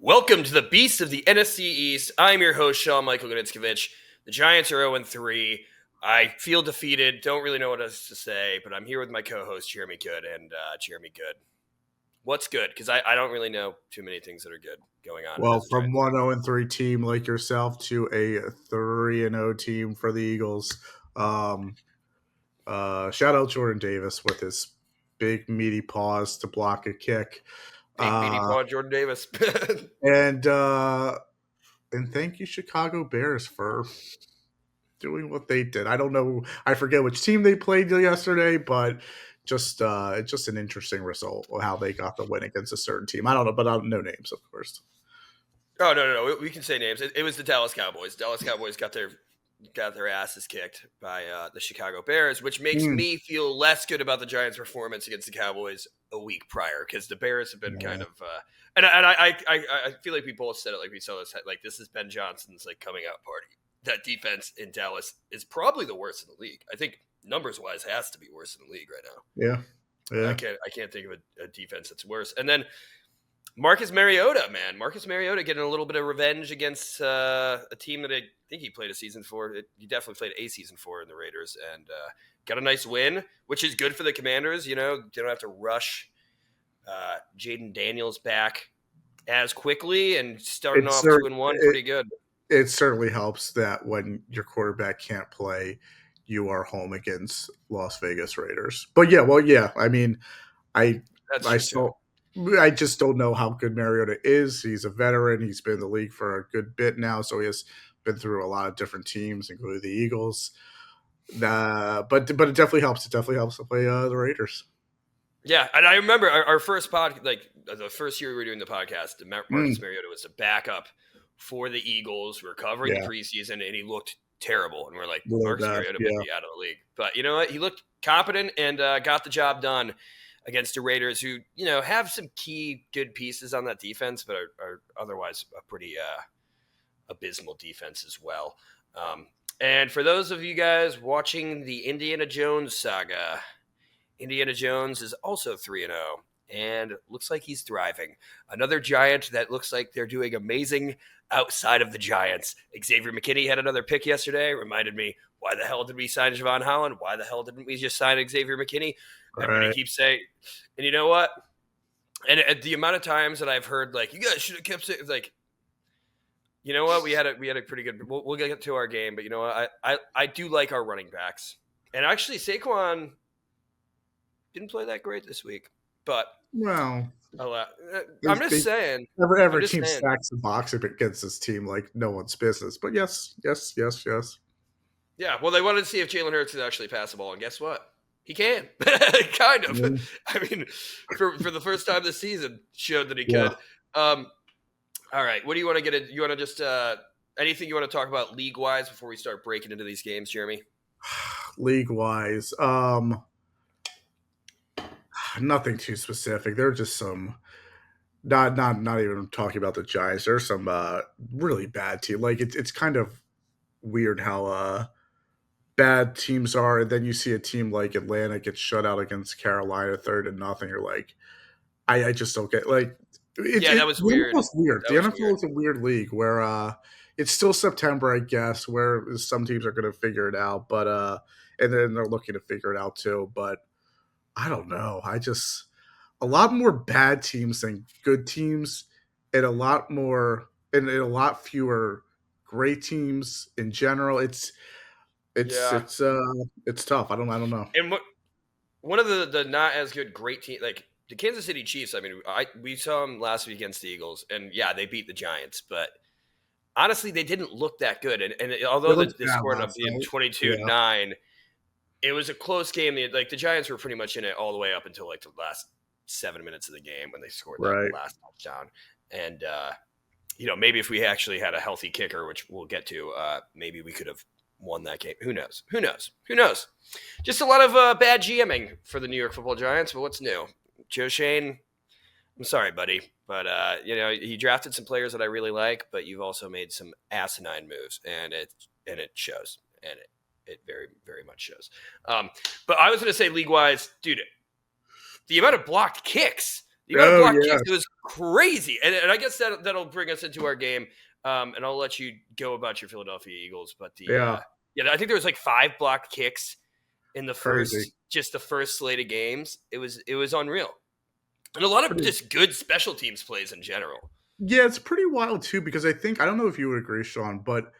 Welcome to the Beast of the NFC East. I'm your host, Sean Gnitzcavich. The Giants are 0-3. I feel defeated. Don't really know what else to say, but I'm here with my co-host, Jeremy Goode. And Jeremy Goode, what's good? Because I don't really know too many things that are good going on. Well, from 1-0-3 team like yourself to a 3-0 team for the Eagles. Shout out Jordan Davis with his big meaty paws to block a kick. Big meaty paw, Jordan Davis. and thank you, Chicago Bears, for doing what they did. I don't know. I forget which team they played yesterday, but just an interesting result of how they got the win against a certain team. I don't know, but I don't know names, of course. Oh, no. We can say names. It was the Dallas Cowboys. Dallas Cowboys got their asses kicked by the Chicago Bears, which makes me feel less good about the Giants' performance against the Cowboys a week prior, because the Bears have been kind of and I feel like we both said it, like we saw this, like this is Ben Johnson's like coming out party. That defense in Dallas is probably the worst in the league. I think numbers wise has to be worse in the league right now. Yeah. I can't think of a defense that's worse. And then Marcus Mariota getting a little bit of revenge against a team that I think he played a season for. He definitely played a season for in the Raiders, and got a nice win, which is good for the Commanders. You know, they don't have to rush Jaden Daniels back as quickly, and starting off 2-1 pretty good. It certainly helps that when your quarterback can't play, you are home against Las Vegas Raiders. But I mean, I just don't know how good Mariota is. He's a veteran. He's been in the league for a good bit now, so he has been through a lot of different teams, including the Eagles. But it definitely helps. It definitely helps to play the Raiders. Yeah, and I remember our first the first year we were doing the podcast, Marcus Mariota was the backup for the Eagles. We were covering the preseason, and he looked terrible. And we're like, Marcus Mariota might be out of the league. But you know what? He looked competent and got the job done against the Raiders, who, you know, have some key good pieces on that defense, but are otherwise a pretty abysmal defense as well. And for those of you guys watching the Indiana Jones saga, Indiana Jones is also 3-0 and looks like he's thriving. Another Giant that looks like they're doing amazing outside of the Giants. Xavier McKinney had another pick yesterday. Reminded me, why the hell did we sign Javon Holland? Why the hell didn't we just sign Xavier McKinney? Everybody keeps saying, and you know what? And the amount of times that I've heard, like, you guys should have kept saying, like, you know what? We had a pretty good. We'll get to our game, but you know what? I do like our running backs, and actually Saquon didn't play that great this week, but well, I'm just saying. Every team stacks the box against this team like no one's business. But yes. Yeah, well, they wanted to see if Jalen Hurts could actually pass the ball, and guess what? He can, kind of. Mm. I mean, for the first time this season, showed that he could. All right, what do you want to get into? You want to just anything you want to talk about league-wise before we start breaking into these games, Jeremy? League-wise, nothing too specific. There are just some not even talking about the Giants. There's some really bad team. Like it's kind of weird how bad teams are, and then you see a team like Atlanta get shut out against Carolina 3-0. You're like, I just don't get like. That was weird. The NFL is a weird league where it's still September, I guess, where some teams are going to figure it out, but and then they're looking to figure it out too. But I don't know. A lot more bad teams than good teams, and a lot fewer great teams in general. It's tough. I don't know. And one of the not as good great team, like the Kansas City Chiefs. I mean, we saw them last week against the Eagles, and yeah, they beat the Giants, but honestly, they didn't look that good. And although they scored up in 22-9, it was a close game. Like the Giants were pretty much in it all the way up until like the last 7 minutes of the game when they scored that last touchdown. And you know, maybe if we actually had a healthy kicker, which we'll get to, maybe we could have won that game. Who knows? Just a lot of bad GMing for the New York Football Giants. But what's new? Joe Shane, I'm sorry, buddy, but you know, he drafted some players that I really like, but you've also made some asinine moves, and it shows, and it very, very much shows. But I was going to say league-wise, dude, the amount of blocked kicks The amount of block kicks, it was crazy. And I guess that'll bring us into our game. And I'll let you go about your Philadelphia Eagles. But I think there was like 5 blocked kicks in the first slate of games. It was unreal. And a lot of just good special teams plays in general. Yeah, it's pretty wild too, because I don't know if you would agree, Sean, but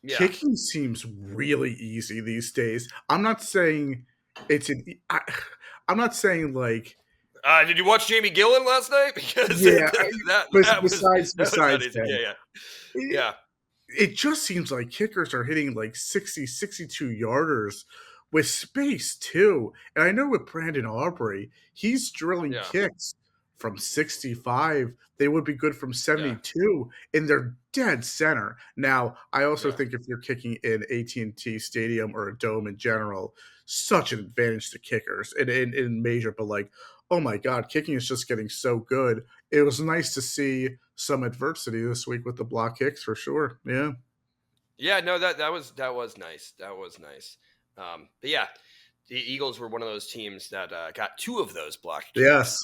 kicking seems really easy these days. I'm not saying I'm not saying like. Did you watch Jamie Gillen last night? Because besides that, yeah. It just seems like kickers are hitting like 60, 62 yarders with space too. And I know with Brandon Aubrey, he's drilling kicks from 65. They would be good from 72, and they're dead center. Now, I also think if you're kicking in AT&T Stadium or a dome in general, such an advantage to kickers in major. But like, oh my God, kicking is just getting so good. It was nice to see some adversity this week with the block kicks for sure. Yeah. Yeah, no, that was nice. That was nice. But yeah, the Eagles were one of those teams that got 2 of those block kicks. Yes.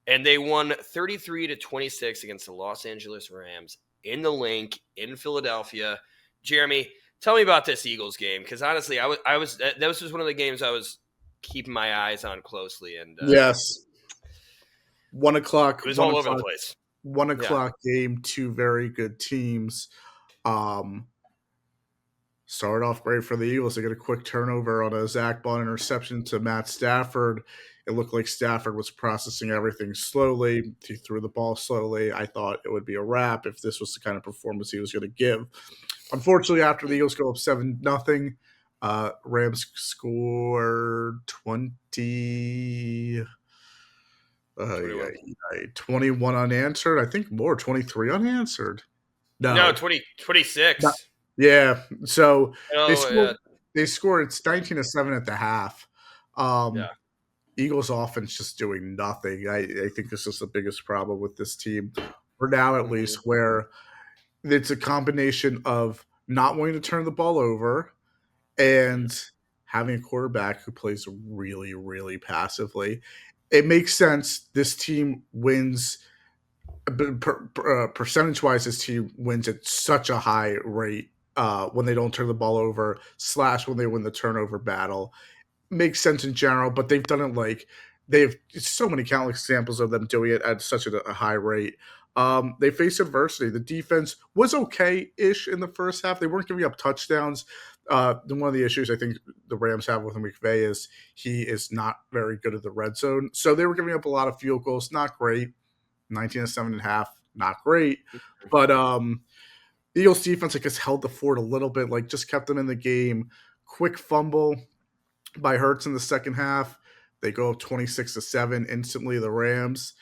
And they won 33-26 against the Los Angeles Rams in the Link in Philadelphia. Jeremy, tell me about this Eagles game, because honestly, that was one of the games I was keeping my eyes on closely. And yes, 1 o'clock. It was all over the place. 1 o'clock game. 2 very good teams. Started off great for the Eagles. They get a quick turnover on a Zach Bond interception to Matt Stafford. It looked like Stafford was processing everything slowly. He threw the ball slowly. I thought it would be a wrap if this was the kind of performance he was going to give. Unfortunately, after the Eagles go up 7-0, Rams score 21 unanswered. I think more, 23 unanswered. No, 26. Yeah. So they scored. It's 19-7 at the half. Eagles offense just doing nothing. I think this is the biggest problem with this team for now, at least, where it's a combination of not wanting to turn the ball over and having a quarterback who plays really, really passively. It makes sense. This team wins percentage-wise. This team wins at such a high rate when they don't turn the ball over / when they win the turnover battle. Makes sense in general, but they've done it like they've so many countless examples of them doing it at such a high rate. They faced adversity. The defense was okay-ish in the first half. They weren't giving up touchdowns. One of the issues I think the Rams have with McVay is he is not very good at the red zone. So they were giving up a lot of field goals. Not great. 19-7.5, not great. But the Eagles defense, I guess, held the fort a little bit, like just kept them in the game. Quick fumble by Hurts in the second half. They go up 26-7 instantly, the Rams.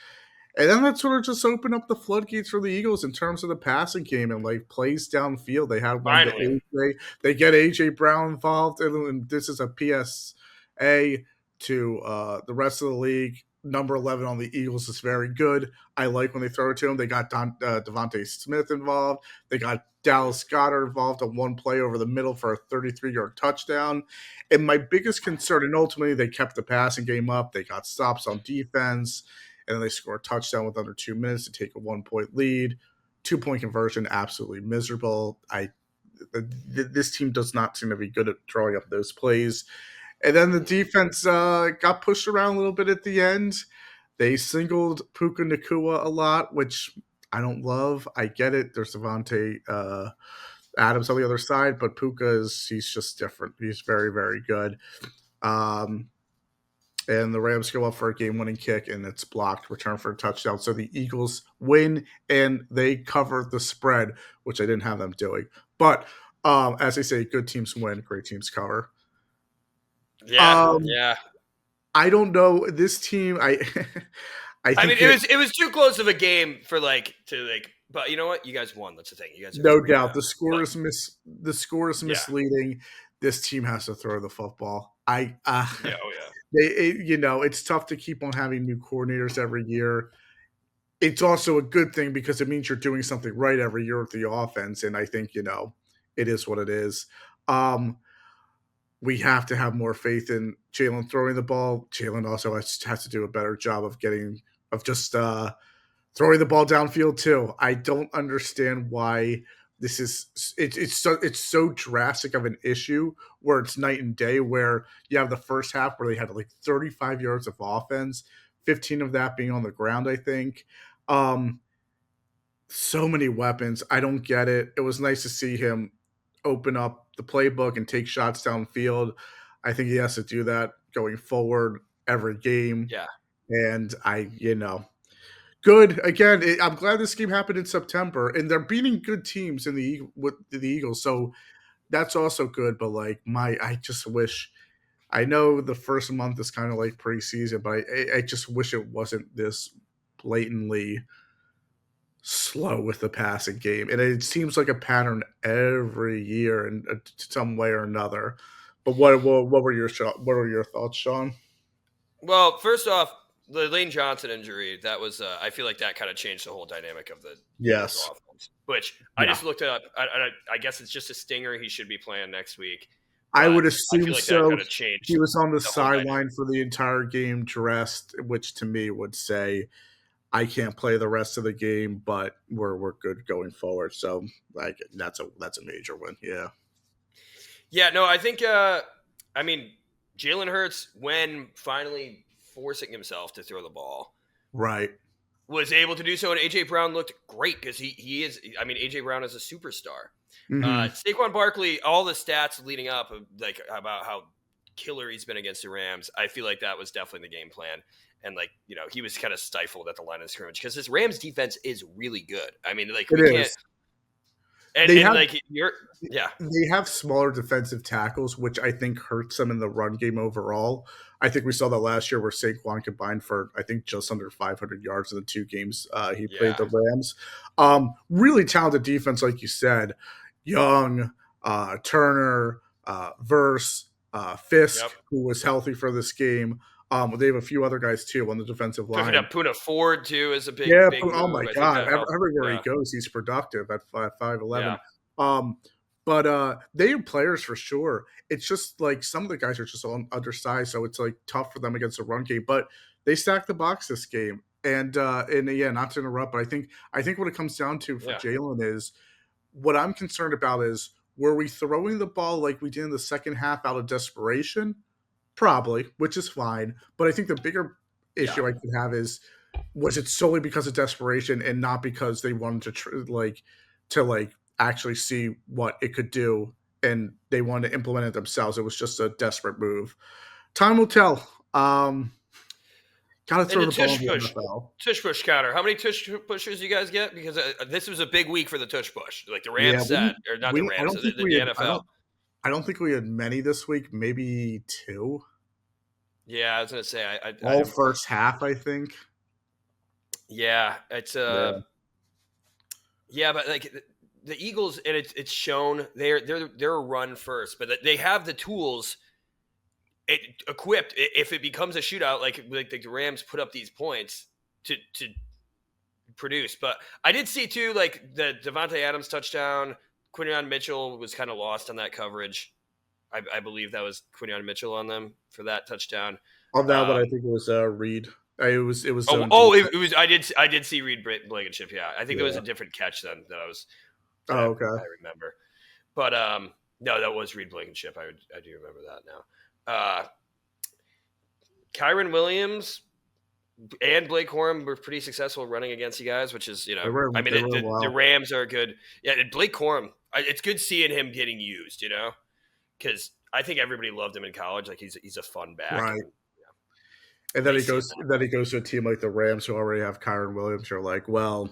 And then that sort of just opened up the floodgates for the Eagles in terms of the passing game and like plays downfield. They had one to AJ. They get AJ Brown involved, and this is a PSA to the rest of the league. Number 11 on the Eagles is very good. I like when they throw it to him. They got Devontae Smith involved. They got Dallas Goedert involved on one play over the middle for a 33-yard touchdown. And my biggest concern, and ultimately they kept the passing game up. They got stops on defense, and then they score a touchdown with under 2 minutes to take a 1-point lead. 2-point conversion, absolutely miserable. This team does not seem to be good at drawing up those plays. And then the defense got pushed around a little bit at the end. They singled Puka Nacua a lot, which I don't love. I get it. There's Devontae Adams on the other side, but Puka he's just different. He's very, very good. And the Rams go up for a game-winning kick, and it's blocked, return for a touchdown. So the Eagles win, and they cover the spread, which I didn't have them doing. But as they say, good teams win, great teams cover. Yeah. I don't know this team. I mean, it was too close of a game for but you know what? You guys won. That's the thing. You guys no doubt the score is misleading. Yeah. This team has to throw the football. It's tough to keep on having new coordinators every year. It's also a good thing because it means you're doing something right every year with the offense, and I think it is what it is. We have to have more faith in Jalen throwing the ball. Jalen also has to do a better job of getting of just throwing the ball downfield too. I don't understand why this is it's so drastic of an issue where it's night and day, where you have the first half where they had like 35 yards of offense, 15 of that being on the ground, I think. So many weapons. I don't get it. It was nice to see him open up the playbook and take shots downfield. I think he has to do that going forward every game. Yeah. And good. Again, I'm glad this game happened in September, and they're beating good teams with the Eagles, so that's also good. But I just wish. I know the first month is kind of like preseason, but I just wish it wasn't this blatantly slow with the passing game, and it seems like a pattern every year in some way or another. But what were your thoughts, Sean? Well, first off, the Lane Johnson injury, that was I feel like that kind of changed the whole dynamic of the offense, which I just looked it up. I guess it's just a stinger. He should be playing next week. I would assume like so. That kind of changed. He was on the sideline for the entire game, dressed, which to me would say I can't play the rest of the game, but we're good going forward. So that's a major win. Yeah. Yeah. No, I think. Jalen Hurts, when finally forcing himself to throw the ball, right, was able to do so, and AJ Brown looked great because he is. I mean, AJ Brown is a superstar. Mm-hmm. Saquon Barkley, all the stats leading up, like about how killer he's been against the Rams, I feel like that was definitely the game plan. And he was kind of stifled at the line of scrimmage because this Rams defense is really good. I mean, we can't. They have smaller defensive tackles, which I think hurts them in the run game overall. I think we saw that last year where Saquon combined for, I think, just under 500 yards in the 2 games he played the Rams. Really talented defense, like you said. Young, Turner, Verse, Fisk, who was healthy for this game. They have a few other guys too on the defensive line. Puna Ford too is a big. Big oh my God! Everywhere he goes, he's productive at 5'11". But they have players for sure. It's just like some of the guys are just undersized, so it's like tough for them against the run game. But they stacked the box this game, and yeah, not to interrupt, but I think what it comes down to for Jalen is what I'm concerned about is, were we throwing the ball like we did in the second half out of desperation? Probably, which is fine. But I think the bigger issue I could have is, was it solely because of desperation and not because they wanted to actually see what it could do and they wanted to implement it themselves? It was just a desperate move. Time will tell. Gotta throw the ball in the NFL. Tush push counter. How many tush pushes you guys get? Because this was a big week for the tush push. Like the Rams the NFL. I don't think we had many this week. Maybe 2. Yeah, I was gonna say all first half, I think. Yeah, it's but like the Eagles, and it's shown they're a run first, but they have the tools equipped if it becomes a shootout, like the Rams put up these points to produce. But I did see too, like the Devontae Adams touchdown. Quinyon Mitchell was kind of lost on that coverage. I believe that was Quinyon Mitchell on them for that touchdown. On that one, I think it was Reed. It was. It was. I did see Reed Blankenship. Yeah, I think there was a different catch then that I was. Okay. I remember, but no, that was Reed Blankenship. I do remember that now. Kyren Williams and Blake Corum were pretty successful running against you guys, which is the Rams are good. Yeah, and Blake Corum, it's good seeing him getting used. Because I think everybody loved him in college. Like he's a fun back, right? And then he goes to a team like the Rams who already have Kyren Williams. You're like, well,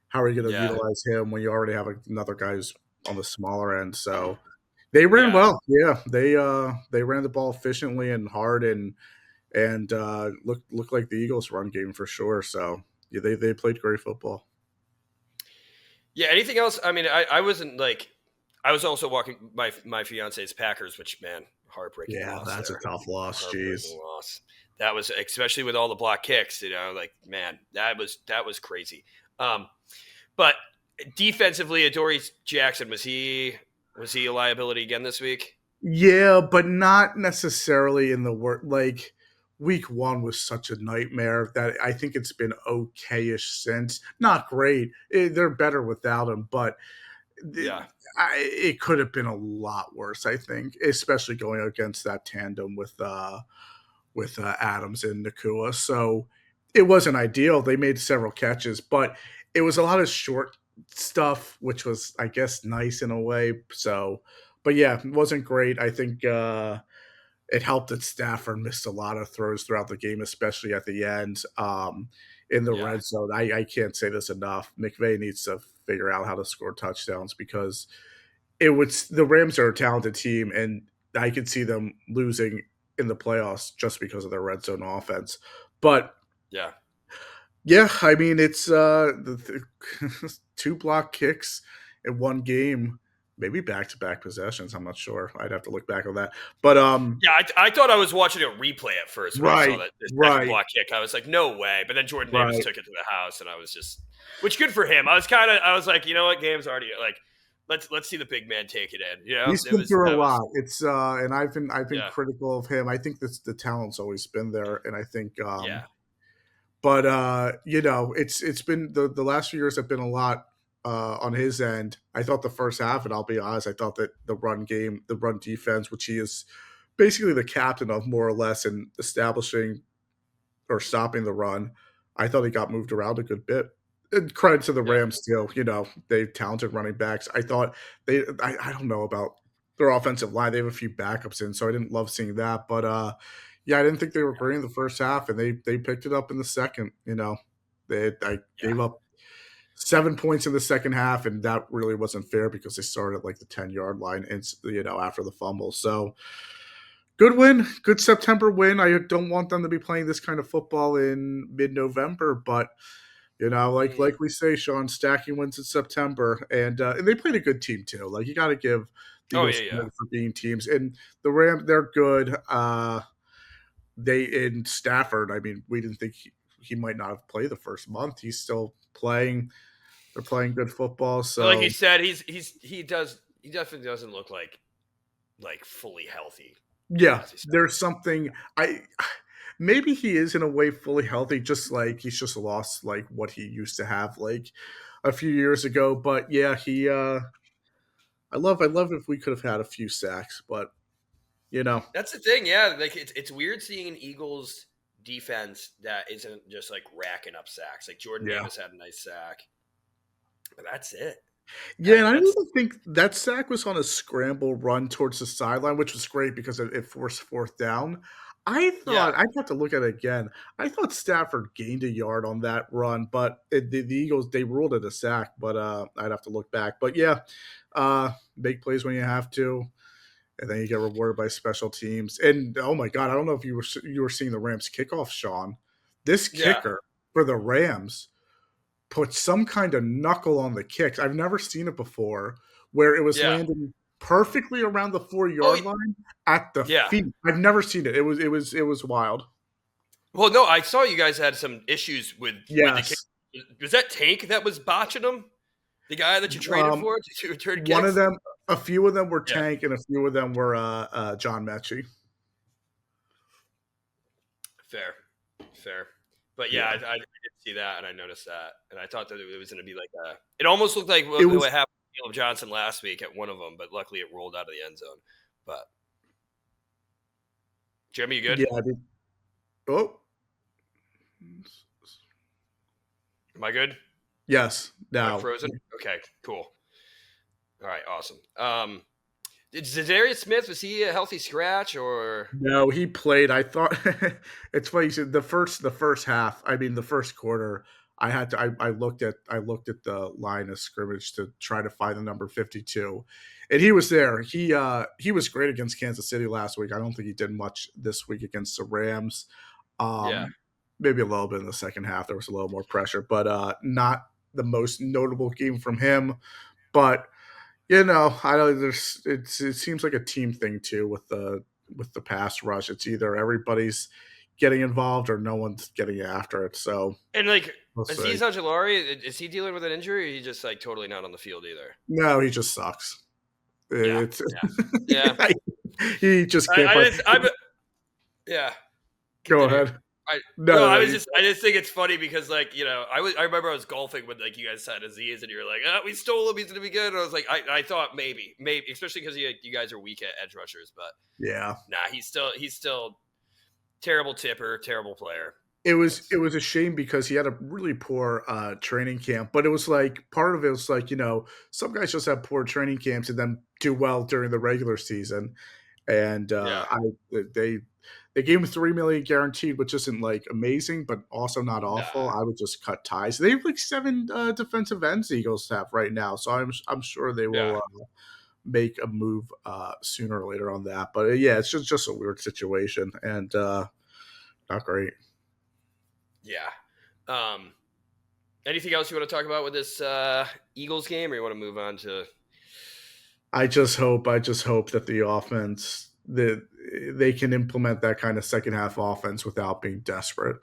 how are you going to utilize him when you already have another guy who's on the smaller end? So they ran well. Yeah, they ran the ball efficiently and hard and looked like the Eagles' run game for sure. So yeah, they played great football. Yeah. Anything else? I mean, I wasn't like. I was also walking my fiance's Packers, which, man, heartbreaking. Yeah, that's a tough loss. Jeez, loss. That was, especially with all the block kicks. Like, man, that was crazy. But defensively, Adoree Jackson, was he a liability again this week? Yeah, but not necessarily in the work. Like week one was such a nightmare that I think it's been okay-ish since. Not great. They're better without him, but it could have been a lot worse, I think, especially going against that tandem with Adams and Nakua. So it wasn't ideal. They made several catches, but it was a lot of short stuff, which was, I guess, nice in a way. So, but yeah, it wasn't great. I think it helped that Stafford missed a lot of throws throughout the game, especially at the end in the red zone. I can't say this enough. McVay needs to figure out how to score touchdowns because the Rams are a talented team, and I could see them losing in the playoffs just because of their red zone offense. But yeah, I mean, it's the 2 block kicks in one game, maybe back-to-back possessions. I'm not sure. I'd have to look back on that. But I thought I was watching a replay at first when I saw that second block kick. I was like, no way. But then Jordan Davis took it to the house, and I was just, which good for him. I was like, you know what, game's already like. Let's see the big man take it in. You know, he's been through a lot. It's and I've been critical of him. I think the talent's always been there, and I think But you know, it's been the last few years have been a lot on his end. I thought the first half, and I'll be honest, I thought that the run game, the run defense, which he is basically the captain of more or less in establishing or stopping the run, I thought he got moved around a good bit. And credit to the Rams too. You know, they've talented running backs. I thought I don't know about their offensive line. They have a few backups in, so I didn't love seeing that. But yeah, I didn't think they were great in the first half, and they picked it up in the second. You know, I gave up 7 points in the second half, and that really wasn't fair because they started at like the 10-yard line, and after the fumble. So good win, good September win. I don't want them to be playing this kind of football in mid-November, but like we say, Sean, stacking wins in September, and they played a good team too. Like you got to give the Eagles for being teams, and the Rams, they're good. They in Stafford. I mean, we didn't think he might not have played the first month. He's still playing. They're playing good football. So, like he said, he definitely doesn't look like fully healthy. Yeah, there's something maybe he is in a way fully healthy, just like he's just lost like what he used to have like a few years ago. But yeah, he I love if we could have had a few sacks, but that's the thing. Yeah, like it's weird seeing an Eagles defense that isn't just like racking up sacks. Like Jordan Davis had a nice sack, but that's it. Yeah, and I don't even think that sack was on a scramble run towards the sideline, which was great because it forced fourth down. I thought I'd have to look at it again. I thought Stafford gained a yard on that run, but the Eagles, they ruled it a sack. But I'd have to look back. But yeah, make plays when you have to, and then you get rewarded by special teams. And oh my God, I don't know if you were seeing the Rams kickoff, Sean. This kicker for the Rams put some kind of knuckle on the kicks. I've never seen it before, where it was landing perfectly around the 4-yard line at the feet. I've never seen it. It was wild. Well, no, I saw you guys had some issues with the kick. Was that Tank that was botching them? The guy that you traded for to return kicks? One of them, a few of them were Tank, and a few of them were John Mechie. Fair. But I did see that, and I noticed that, and I thought that it was going to be like it almost looked like what happened to Caleb Johnson last week at one of them, but luckily it rolled out of the end zone. But Jeremy, you good? Yeah, I did. Oh, am I good? Yes. Now am I frozen. Okay, cool. All right, awesome. Zadarius Smith, was he a healthy scratch or no? He played. I thought it's funny. You said the first half. I mean, the first quarter. I looked at the line of scrimmage to try to find the number 52, and he was there. He was great against Kansas City last week. I don't think he did much this week against the Rams. Maybe a little bit in the second half. There was a little more pressure, but not the most notable game from him. But I don't. It seems like a team thing too with the pass rush. It's either everybody's getting involved or no one's getting after it. So Azeez Ojulari, is he dealing with an injury? Or is he just like totally not on the field either? No, he just sucks. Yeah. He just can't. Yeah. Go ahead. I just think it's funny because, like, you know, I remember I was golfing when, like, you guys had Aziz and you were like, we stole him, he's gonna be good. And I was like, I thought maybe, especially because you guys are weak at edge rushers, but yeah, he's still terrible tipper, terrible player. It was a shame because he had a really poor training camp, but it was like part of it was like, you know, some guys just have poor training camps and then do well during the regular season. And they gave him $3 million guaranteed, which isn't like amazing, but also not awful. I would just cut ties. They have like 7 defensive ends Eagles have right now, so I'm sure they will make a move sooner or later on that. But yeah, it's just a weird situation and not great. Yeah. Anything else you want to talk about with this Eagles game, or you want to move on to? I just hope that the offense that they can implement that kind of second half offense without being desperate.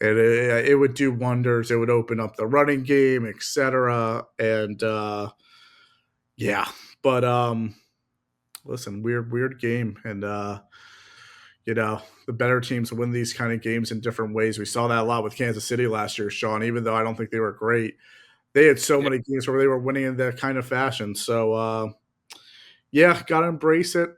It would do wonders. It would open up the running game, etc. And yeah, but listen, weird game, and you know, the better teams win these kind of games in different ways. We saw that a lot with Kansas City last year, Sean. Even though I don't think they were great, they had so many games where they were winning in that kind of fashion. So yeah, got to embrace it.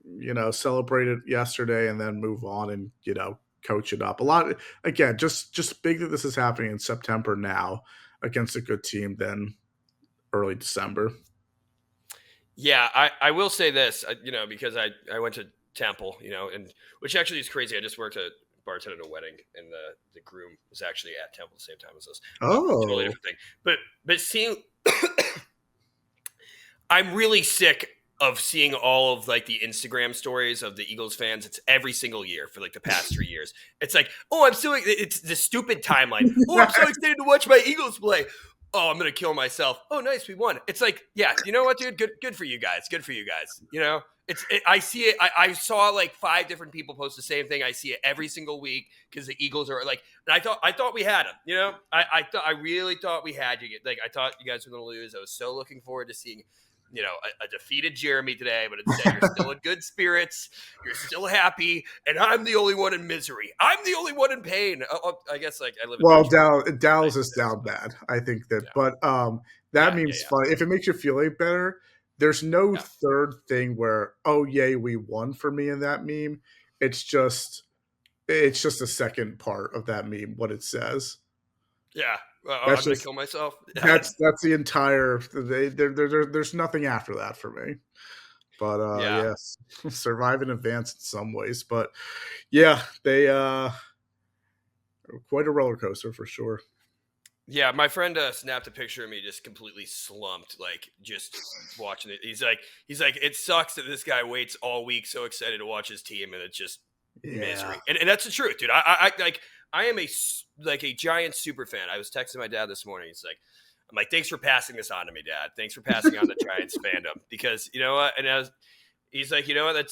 You know, celebrate it yesterday and then move on and, you know, coach it up. A lot, again, just big that this is happening in September now against a good team than early December. Yeah, I will say this, you know, because I went to Temple, you know, and which actually is crazy. I just worked at bartender at a wedding, and the groom was actually at Temple at the same time as us. Oh, totally different thing. But seeing, I'm really sick of seeing all of like the Instagram stories of the Eagles fans. It's every single year for like the past 3 years. It's like, it's the stupid timeline. Oh, I'm so excited to watch my Eagles play. Oh, I'm going to kill myself. Oh, nice. We won. It's like, yeah, you know what, dude? Good for you guys. Good for you guys. You know, I see it. I saw like 5 different people post the same thing. I see it every single week because the Eagles are like, and I thought we had them, you know, I really thought we had you. Like, I thought you guys were going to lose. I was so looking forward to seeing, you know, a defeated Jeremy today, but instead you're still in good spirits. You're still happy, and I'm the only one in misery. I'm the only one in pain. I guess like I live. In Dallas is down bad. I think that, but that meme's funny. If it makes you feel any better, there's no third thing where we won for me in that meme. It's just the second part of that meme. What it says. Yeah. I'm gonna kill myself. That's the entire. There's nothing after that for me. But yes, survive in advance in some ways. But yeah, they quite a roller coaster for sure. Yeah, my friend snapped a picture of me just completely slumped, like just watching it. He's like, it sucks that this guy waits all week, so excited to watch his team, and it's just misery. And that's the truth, dude. I am a Giants super fan. I was texting my dad this morning. I'm like, thanks for passing this on to me, Dad. Thanks for passing on the Giants fandom, because you know what? And he's like, you know what?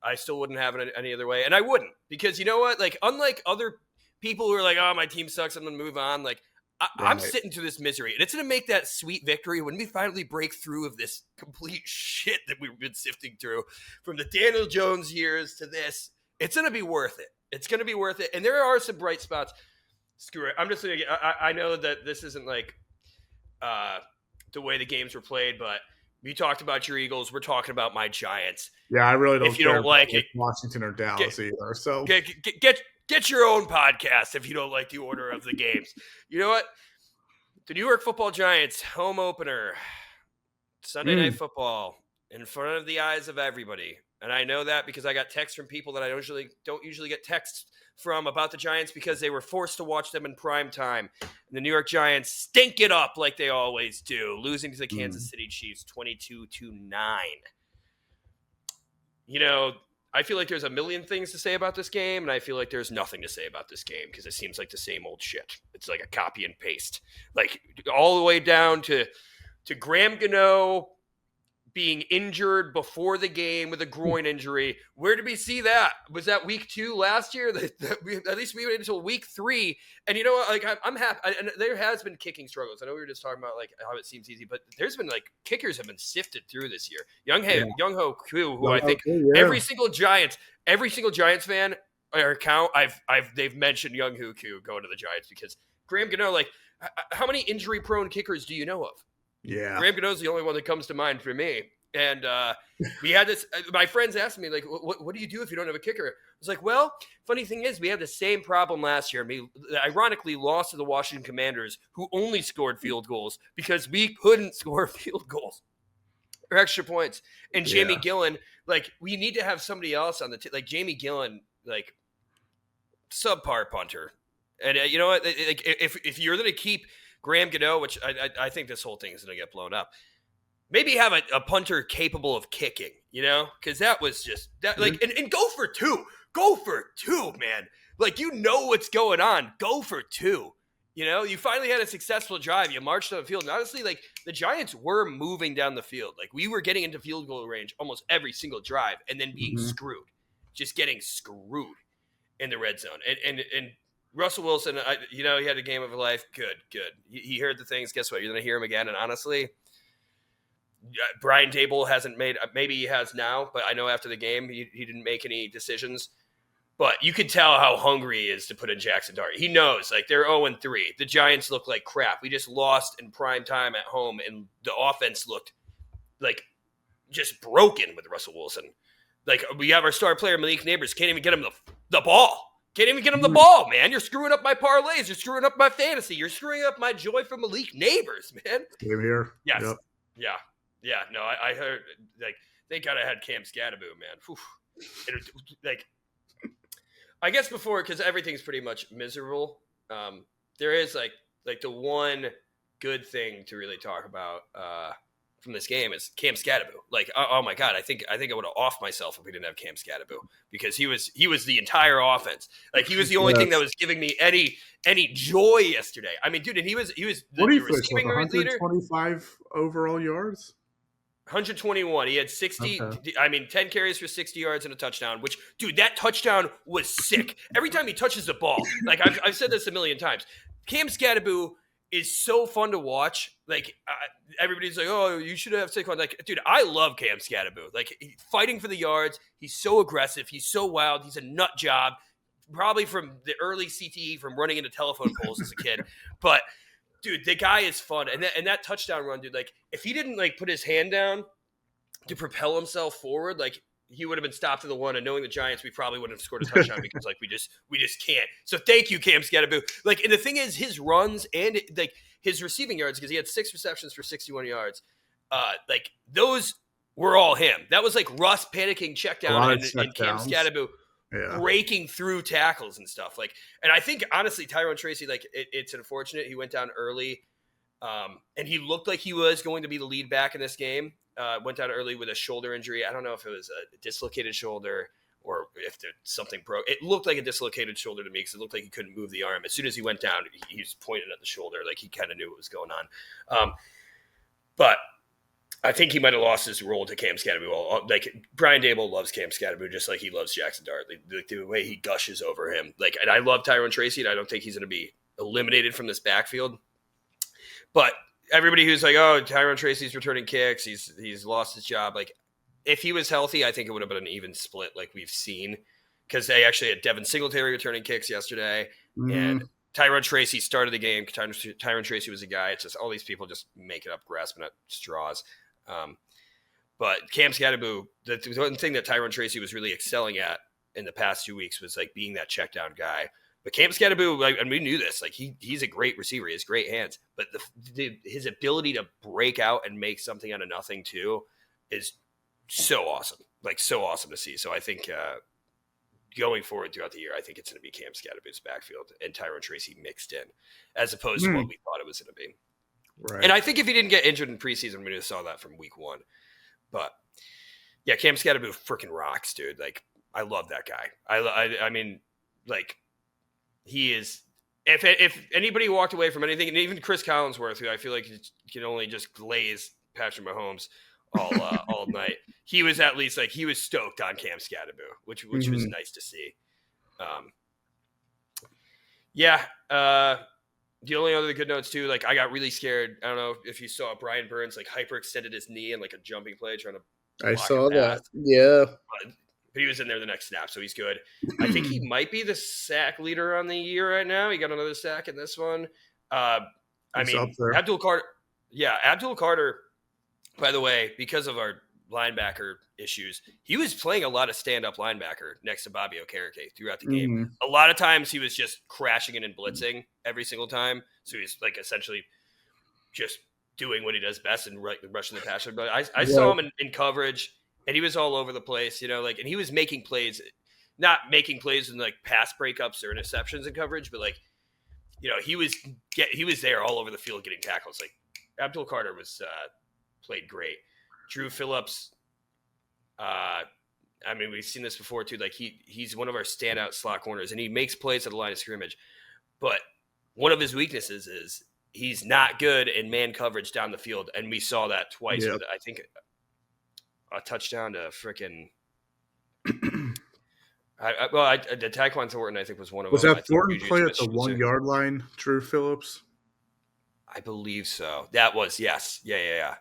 I still wouldn't have it any other way, and I wouldn't, because you know what? Like, unlike other people who are like, oh, my team sucks, I'm gonna move on. Like, I'm sitting through this misery, and it's gonna make that sweet victory when we finally break through of this complete shit that we've been sifting through, from the Daniel Jones years to this. It's gonna be worth it. It's going to be worth it. And there are some bright spots. Screw it. I'm just going to I know that this isn't like the way the games were played, but you talked about your Eagles. We're talking about my Giants. Yeah, I really don't care. If you don't like it, Washington or Dallas either. So get your own podcast if you don't like the order of the games. You know what? The New York Football Giants home opener, Sunday Night Football, in front of the eyes of everybody. And I know that because I got texts from people that I don't usually get texts from about the Giants, because they were forced to watch them in prime time. And the New York Giants stink it up like they always do, losing to the Kansas City Chiefs 22-9. You know, I feel like there's a million things to say about this game, and I feel like there's nothing to say about this game because it seems like the same old shit. It's like a copy and paste, like all the way down to Graham Gano being injured before the game with a groin injury. Where did we see that? Was that week 2 last year? At least we waited until week 3. And you know what? Like, I'm happy. And there has been kicking struggles. I know we were just talking about like how it seems easy, but there's been like kickers have been sifted through this year. Young Ho Koo, who I think every single Giants fan our account, they've mentioned Young Hookoo going to the Giants because Graham Gano, like, how many injury-prone kickers do you know of? Yeah. Graham Gano's the only one that comes to mind for me. And we had this, my friends asked me, like, what do you do if you don't have a kicker? I was like, well, funny thing is, we had the same problem last year. We ironically lost to the Washington Commanders, who only scored field goals because we couldn't score field goals or extra points. And Jamie Gillen, like, we need to have somebody else on the team. Like, Jamie Gillen, like, subpar punter. And you know what? Like, if you're going to keep Graham Gano, which I think this whole thing is going to get blown up, maybe have a punter capable of kicking, you know? Because that was just that, like, and go for two. Go for two, man. Like, you know what's going on. Go for two. You know, you finally had a successful drive. You marched on the field. And honestly, like, the Giants were moving down the field. Like, we were getting into field goal range almost every single drive and then being screwed. Just getting screwed in the red zone. And Russell Wilson, you know, he had a game of his life. Good. He heard the things. Guess what? You're going to hear him again. And honestly, Brian Dable hasn't made – maybe he has now, but I know after the game he didn't make any decisions. But you could tell how hungry he is to put in Jackson Dart. He knows, like, they're 0-3. The Giants look like crap. We just lost in prime time at home, and the offense looked like just broken with Russell Wilson. Like, we have our star player, Malik Neighbors, can't even get him the ball. Can't even get him the ball, man. You're screwing up my parlays. You're screwing up my fantasy. You're screwing up my joy for Malik Neighbors, man. Same here. Yes. Yep. Yeah. No, I heard, like, thank God I had Cam Scattaboo, man. Like, I guess before, because everything's pretty much miserable, there is, like the one good thing to really talk about from this game is Cam Scattaboo. Like, oh my God, I think I would have offed myself if we didn't have Cam Scattaboo, because he was the entire offense. Like, he was the only thing that was giving me any joy yesterday. I mean, dude, and he was what do you finish, 125 overall yards? 121. He had 60. Okay. I mean, 10 carries for 60 yards and a touchdown, which, dude, that touchdown was sick. Every time he touches the ball, like, I've said this a million times, Cam Scattaboo is so fun to watch. Like, everybody's like, oh, you should have Saquon. Like, dude, I love Cam Scattaboo. Like, fighting for the yards. He's so aggressive. He's so wild. He's a nut job, probably from the early CTE from running into telephone poles as a kid. But dude, the guy is fun. And that touchdown run, dude, like, if he didn't, like, put his hand down to propel himself forward, like, he would have been stopped at the one. And knowing the Giants, we probably wouldn't have scored a touchdown because, like, we just can't. So thank you, Cam Scattaboo. Like, and the thing is, his runs and, like, his receiving yards, because he had 6 receptions for 61 yards, like, those were all him. That was, like, Russ panicking check down and Cam Scattaboo breaking through tackles and stuff. Like, and I think, honestly, Tyrone Tracy, like, it's unfortunate he went down early, and he looked like he was going to be the lead back in this game. Went down early with a shoulder injury. I don't know if it was a dislocated shoulder or if there's something broke. It looked like a dislocated shoulder to me because it looked like he couldn't move the arm. As soon as he went down, he was pointing at the shoulder, like he kind of knew what was going on. But I think he might have lost his role to Cam Scattaboo. Like, Brian Dable loves Cam Scattaboo just like he loves Jackson Dart. Like, the way he gushes over him. Like, and I love Tyrone Tracy, and I don't think he's going to be eliminated from this backfield. But everybody who's like, oh, Tyrone Tracy's returning kicks, he's lost his job. Like, if he was healthy, I think it would have been an even split like we've seen, because they actually had Devin Singletary returning kicks yesterday, and Tyrone Tracy started the game. Tyrone Tracy was a guy. It's just all these people just making up, grasping at straws. But Cam Scattaboo, the one thing that Tyrone Tracy was really excelling at in the past 2 weeks was, like, being that check down guy. But Cam Scattaboo, like, and we knew this, like, he's a great receiver. He has great hands. But his ability to break out and make something out of nothing too is so awesome. Like, so awesome to see. So I think going forward throughout the year, I think it's going to be Cam Scattaboo's backfield and Tyrone Tracy mixed in, as opposed to what we thought it was going to be. Right. And I think if he didn't get injured in preseason, we would have saw that from week 1. But yeah, Cam Scattaboo freaking rocks, dude. Like, I love that guy. I mean, like, he is. If anybody walked away from anything, and even Chris Collinsworth, who I feel like can only just glaze Patrick Mahomes all night, he was at least, like, he was stoked on Cam Scattaboo, which was nice to see. The only other good notes too, like, I got really scared. I don't know if you saw Brian Burns, like, hyperextended his knee in, like, a jumping play trying to. I saw that. Yeah. But but he was in there the next snap, so he's good. I think he might be the sack leader on the year right now. He got another sack in this one. I mean, Abdul Carter. Yeah, Abdul Carter, by the way, because of our linebacker issues, he was playing a lot of stand-up linebacker next to Bobby Okereke throughout the game. A lot of times he was just crashing in and blitzing every single time. So he's like essentially just doing what he does best and rushing the passer. But I saw him in coverage, and he was all over the place, you know, like, and he was making plays, not making plays in like pass breakups or interceptions in coverage, but like, you know, he was there all over the field getting tackles. Like Abdul Carter was played great. Drew Phillips, I mean, we've seen this before too. Like he's one of our standout slot corners, and he makes plays at the line of scrimmage. But one of his weaknesses is he's not good in man coverage down the field, and we saw that twice. With, I think a touchdown to frickin' the Tyquan Thornton, I think, was one of them. Was that Thornton play at the 1 yard line, Drew Phillips? I believe so. That was, yes. Yeah.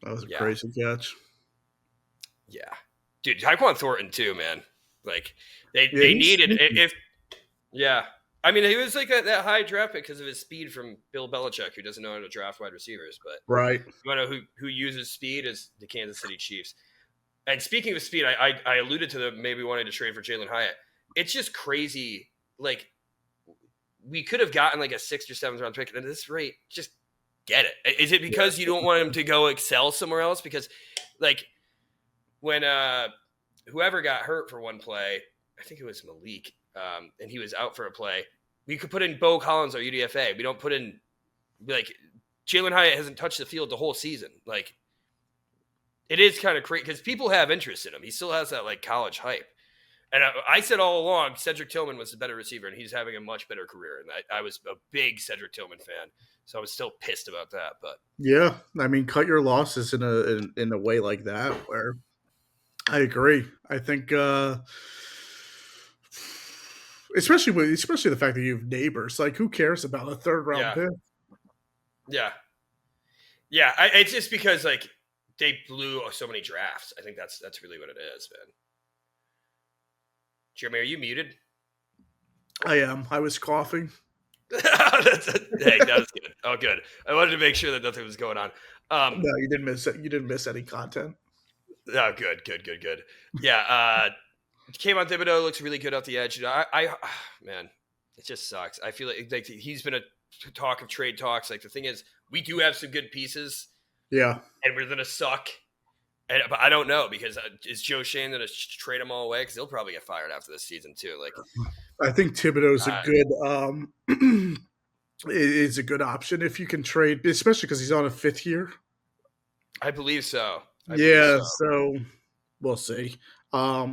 That was a crazy catch. Yeah. Dude, Tyquan Thornton too, man. Like, they needed if I mean, he was like that high draft pick because of his speed from Bill Belichick, who doesn't know how to draft wide receivers. But right, you want to know who uses speed is the Kansas City Chiefs. And speaking of speed, I alluded to them maybe wanting to trade for Jalen Hyatt. It's just crazy. Like, we could have gotten like a 6th or 7th round pick at this rate. Just get it. Is it because you don't want him to go excel somewhere else? Because, like, when whoever got hurt for one play, I think it was Malik, and he was out for a play, we could put in Bo Collins or UDFA. We don't put in, like, Jalen Hyatt hasn't touched the field the whole season. Like, it is kind of crazy because people have interest in him. He still has that, like, college hype. And I said all along, Cedric Tillman was the better receiver, and he's having a much better career. And I was a big Cedric Tillman fan, so I was still pissed about that. But yeah, I mean, cut your losses in a way like that. Where I agree. I think, especially the fact that you have neighbors. Like, who cares about a 3rd round pick? Yeah. It's just because like they blew so many drafts. I think that's really what it is, man. Jeremy, are you muted? I am. I was coughing. Hey, that was good. Oh, good. I wanted to make sure that nothing was going on. No, you didn't miss it. You didn't miss any content. Oh, good. Yeah. Kayvon Thibodeau looks really good off the edge. Man, it just sucks. I feel like he's been a talk of trade talks. Like, the thing is, we do have some good pieces. Yeah. And we're going to suck. But I don't know, because is Joe Shane going to trade them all away? Because he'll probably get fired after this season too. Like, I think Thibodeau's a good is a good option if you can trade, especially because he's on a 5th year. I believe so. So we'll see. What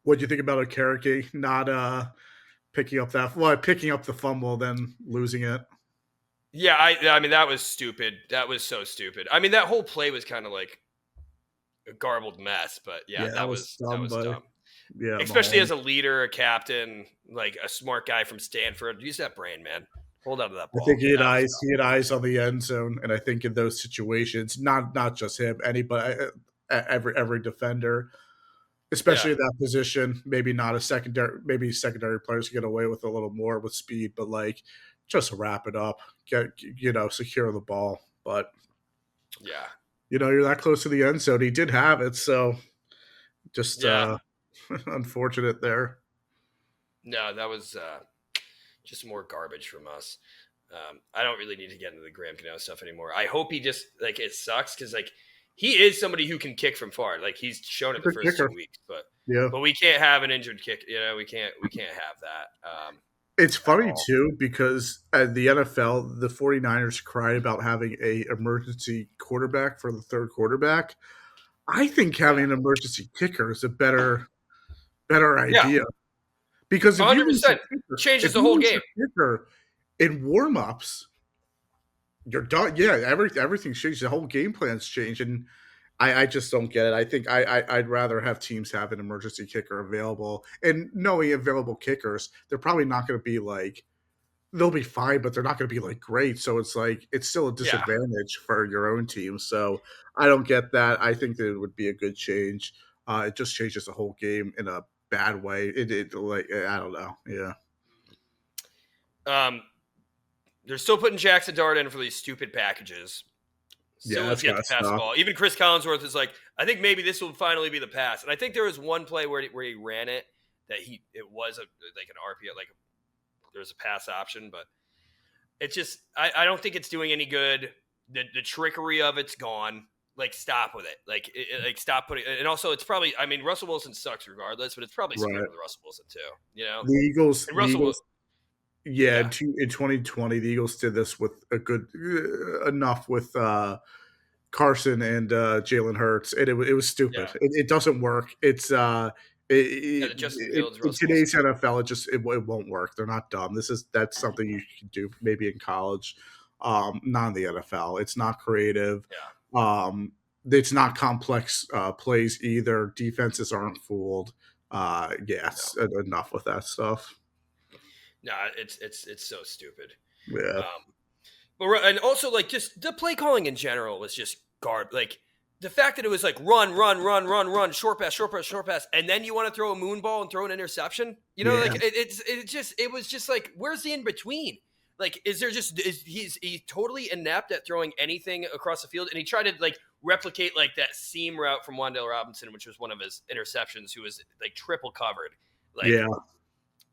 do you think about Okereke not picking up the fumble, then losing it? Yeah, I mean, that was stupid. That was so stupid. I mean, that whole play was kind of like a garbled mess, but that was dumb. Yeah, especially as a leader, a captain, like a smart guy from Stanford. Use that brain, man. Hold on to that ball. I think he had eyes on the end zone, and I think in those situations, not just him, anybody, every defender, especially at that position, maybe secondary players get away with a little more with speed, but like, just wrap it up, secure the ball. But you're that close to the end zone. He did have it, so just unfortunate there. No, that was just more garbage from us. I don't really need to get into the Graham Cano stuff anymore. I hope he just, like, it sucks because, like, he is somebody who can kick from far. Like, he's shown it the first 2 weeks, but we can't have an injured kick. We can't have that. It's funny too, because at the NFL, the 49ers cried about having a emergency quarterback for the 3rd quarterback. I think having an emergency kicker is a better idea. Because if 100% changes the whole game. Kicker in warm-ups, you're done. Yeah, everything changes. The whole game plan's changed, and I just don't get it. I think I'd rather have teams have an emergency kicker available. And knowing available kickers, they're probably not going to be like, they'll be fine, but they're not going to be like great. So it's like, it's still a disadvantage for your own team. So I don't get that. I think that it would be a good change. it just changes the whole game in a bad way. It like I don't know. Yeah. They're still putting Jackson Dart in for these stupid packages. Still has yet to pass the ball. Even Chris Collinsworth is like, I think maybe this will finally be the pass. And I think there was one play where he ran it that it was an RPO, like there was a pass option, but it's just I don't think it's doing any good. The trickery of it's gone. Like, stop with it. Like stop putting. And also, it's probably. I mean, Russell Wilson sucks regardless, but it's probably screwed with Russell Wilson too. You know, the Eagles. Yeah, in 2020, the Eagles did this with a good enough with Carson and Jalen Hurts, and it was stupid. Yeah. It doesn't work. It's in today's NFL, it won't work. They're not dumb. That's something you can do maybe in college, not in the NFL. It's not creative. Yeah. It's not complex plays either. Defenses aren't fooled. Enough with that stuff. No, it's so stupid. Yeah. And also, like, just the play calling in general was just garbage. Like, the fact that it was like run, short pass, and then you want to throw a moon ball and throw an interception. You know, like it was just like, where's the in between? Like, he's totally inept at throwing anything across the field, and he tried to like replicate like that seam route from Wan'Dale Robinson, which was one of his interceptions, who was like triple covered. Like,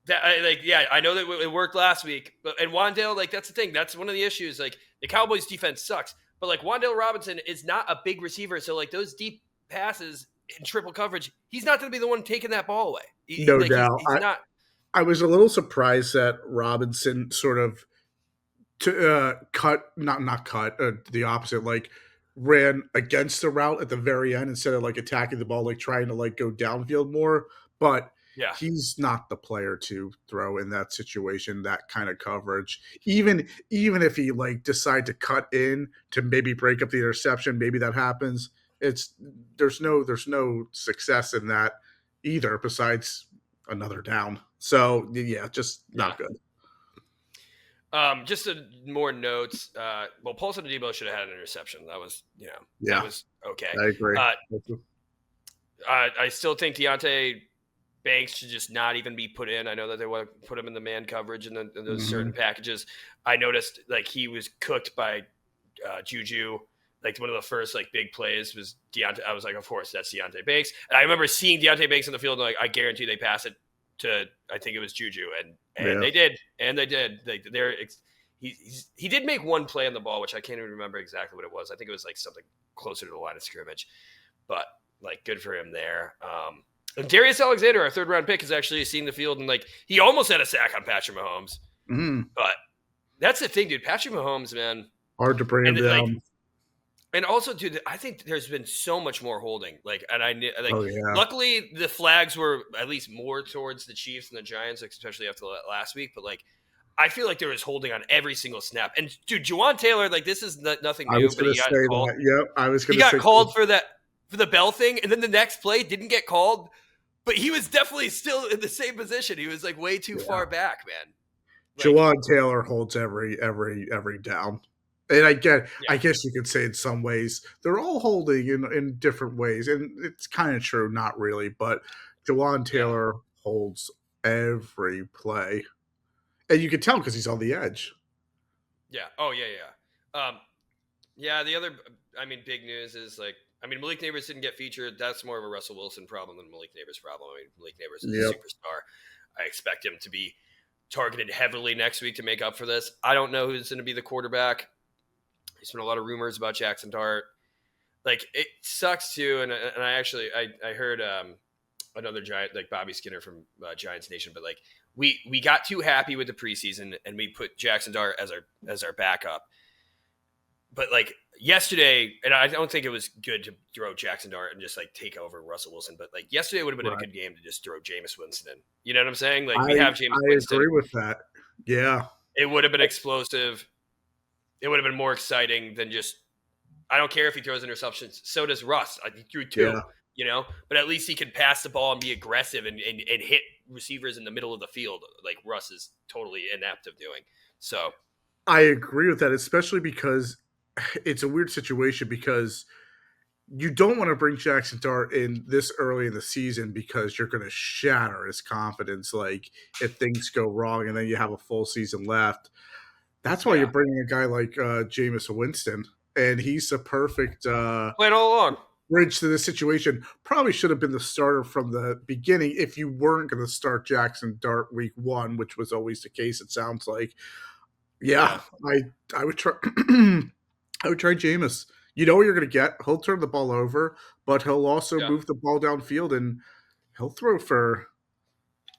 I know that it worked last week, and Wan'Dale, like, that's the thing. That's one of the issues. Like, the Cowboys defense sucks, but like Wan'Dale Robinson is not a big receiver, so like those deep passes in triple coverage, he's not going to be the one taking that ball away. No doubt. He's not. I was a little surprised that Robinson sort of the opposite, like ran against the route at the very end instead of like attacking the ball, like trying to like go downfield more, but. Yeah, he's not the player to throw in that situation, that kind of coverage. Even if he like decide to cut in to maybe break up the interception, maybe that happens. There's no success in that either, besides another down. So yeah, just not good. Just more notes. Paulson Adebo should have had an interception. That was that was okay. I agree. I still think Deontay Banks should just not even be put in. I know that they want to put him in the man coverage and those certain packages. I noticed like he was cooked by Juju. Like one of the first like big plays was Deontay. I was like, of course, that's Deontay Banks. And I remember seeing Deontay Banks on the field and like, I guarantee they pass it to, I think it was Juju, and they did. He did make one play on the ball, which I can't even remember exactly what it was. I think it was like something closer to the line of scrimmage, but like good for him there. And Darius Alexander, our third-round pick, is actually seeing the field, and like he almost had a sack on Patrick Mahomes. But that's the thing, dude. Patrick Mahomes, man, hard to bring him down. Like, and also, dude, I think there's been so much more holding. Like, and luckily the flags were at least more towards the Chiefs and the Giants, especially after last week. But like, I feel like there was holding on every single snap. And dude, Juwan Taylor, like this is nothing new. I was going to say that. Yep, I was going to. He got called for that for the bell thing, and then the next play didn't get called. But he was definitely still in the same position. He was like way too far back, man. Like, Juwan Taylor holds every down. And I guess you could say in some ways they're all holding in different ways. And it's kind of true, not really, but Juwan Taylor holds every play. And you can tell because he's on the edge. Yeah. Oh, yeah. The other, big news is like, Malik Neighbors didn't get featured. That's more of a Russell Wilson problem than Malik Neighbors' problem. Malik Neighbors is a superstar. I expect him to be targeted heavily next week to make up for this. I don't know who's going to be the quarterback. There's been a lot of rumors about Jackson Dart. Like, it sucks too. And I heard another Giant, like Bobby Skinner from Giants Nation, but like we got too happy with the preseason and we put Jackson Dart as our backup. But like yesterday, and I don't think it was good to throw Jackson Dart and just like take over Russell Wilson, but like yesterday would have been a good game to just throw Jameis Winston in. You know what I'm saying? Like we have Jameis Winston. I agree with that. Yeah. It would have been explosive. It would have been more exciting than just, I don't care if he throws interceptions. So does Russ. He threw two, but at least he can pass the ball and be aggressive and hit receivers in the middle of the field like Russ is totally inept of doing. So I agree with that, especially because it's a weird situation because you don't want to bring Jackson Dart in this early in the season because you're going to shatter his confidence. Like if things go wrong and then you have a full season left, that's why you're bringing a guy like Jameis Winston, and he's a perfect playing all along bridge to the situation. Probably should have been the starter from the beginning if you weren't going to start Jackson Dart week 1, which was always the case. It sounds like, I would try. I would try Jameis. You know what you're going to get. He'll turn the ball over, but he'll also move the ball downfield, and he'll throw for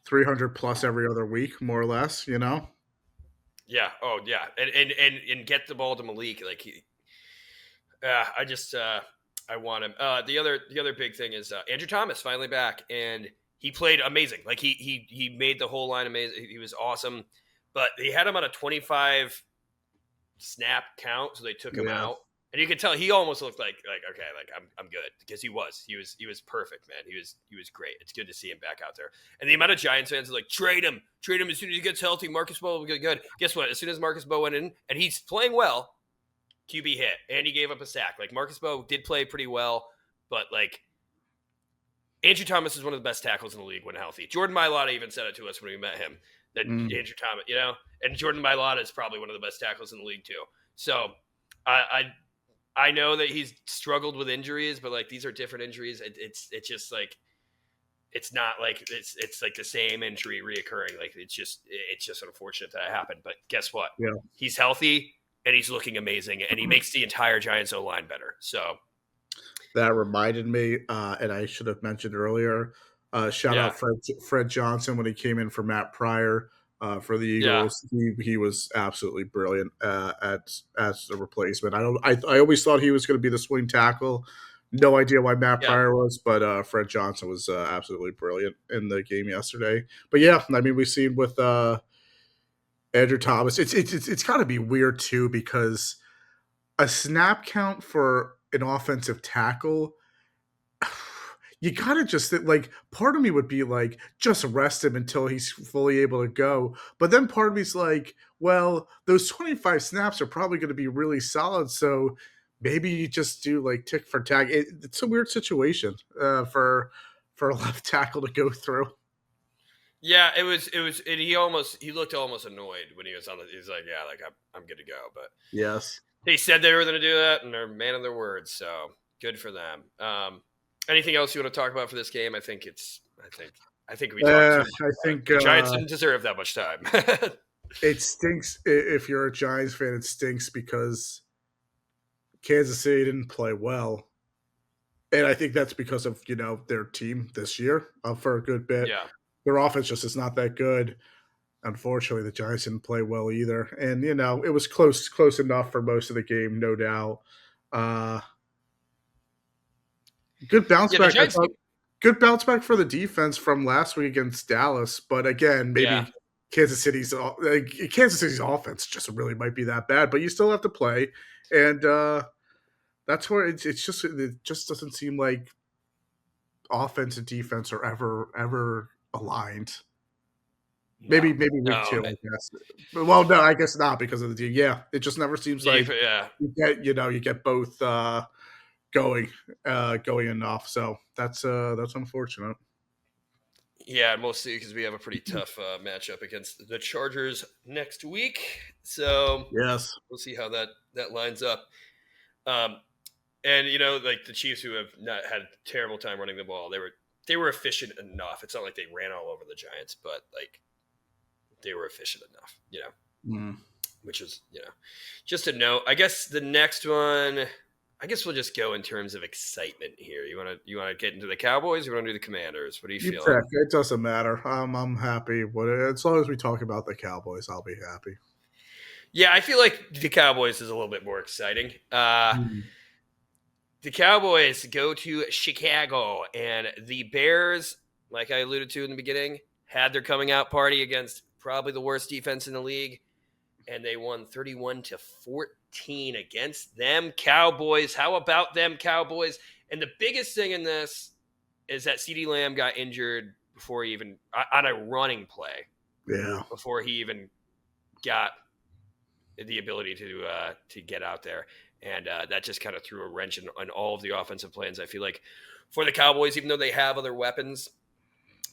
300 plus every other week, more or less. You know. Yeah. Oh, yeah. And get the ball to Malik. Like I want him. The other big thing is Andrew Thomas finally back, and he played amazing. Like he made the whole line amazing. He was awesome, but they had him on a 25 snap count, so they took him out, and you could tell he almost looked like okay, like I'm good, because he was perfect, man. He was great. It's good to see him back out there. And the amount of Giants fans are like, trade him as soon as he gets healthy. Marcus Bowe will get good. Guess what? As soon as Marcus Bowe went in, and he's playing well, QB hit, and he gave up a sack. Like Marcus Bowe did play pretty well, but like Andrew Thomas is one of the best tackles in the league when healthy. Jordan Mailata even said it to us when we met him, that Andrew Thomas, and Jordan Mailata is probably one of the best tackles in the league too. So I know that he's struggled with injuries, but like these are different injuries. It's just like it's not like it's like the same injury reoccurring. Like it's just unfortunate that it happened. But guess what? Yeah. He's healthy and he's looking amazing, and he makes the entire Giants O-line better. So that reminded me, and I should have mentioned earlier. Shout out Fred Johnson when he came in for Matt Pryor for the Eagles. Yeah. He was absolutely brilliant as the replacement. I always thought he was going to be the swing tackle. No idea why Matt Pryor was, but Fred Johnson was absolutely brilliant in the game yesterday. But yeah, I mean, we've seen with Andrew Thomas, it's got to be weird too, because a snap count for an offensive tackle, you gotta just like, part of me would be like, just rest him until he's fully able to go. But then part of me's like, well, those 25 snaps are probably going to be really solid, so maybe you just do like tick for tag. It's a weird situation for a left tackle to go through. Yeah, it was, and he looked almost annoyed when he was on he's like, yeah, like I'm good to go. But yes, they said they were going to do that, and they're man of their words, so good for them. Anything else you want to talk about for this game? I think we talked too much. I think the Giants didn't deserve that much time. It stinks if you're a Giants fan. It stinks because Kansas City didn't play well, and I think that's because of their team this year for a good bit. Yeah, their offense just is not that good. Unfortunately, the Giants didn't play well either, and it was close enough for most of the game, no doubt. Good bounce back. Good bounce back for the defense from last week against Dallas, but again, maybe Kansas City's offense just really might be that bad. But you still have to play, and that's where it just doesn't seem like offense and defense are ever aligned. Maybe week 2, I guess. Well, no, I guess not because of the team. Yeah, it just never seems like you get both going enough. So that's unfortunate. Yeah, mostly because we have a pretty tough matchup against the Chargers next week. So yes, we'll see how that lines up. And like the Chiefs, who have not had a terrible time running the ball, they were efficient enough. It's not like they ran all over the Giants, but like they were efficient enough, which is, just a note. I guess the next one, I guess we'll just go in terms of excitement here. You want to get into the Cowboys? Or you want to do the Commanders? What do you feel? It doesn't matter. I'm happy. As long as we talk about the Cowboys, I'll be happy. Yeah, I feel like the Cowboys is a little bit more exciting. The Cowboys go to Chicago, and the Bears, like I alluded to in the beginning, had their coming out party against probably the worst defense in the league, and they won 31-14 against them Cowboys. How about them Cowboys? And the biggest thing in this is that CeeDee Lamb got injured before he even on a running play. Yeah. Before he even got the ability to get out there. And that just kind of threw a wrench in all of the offensive plans. I feel like for the Cowboys, even though they have other weapons,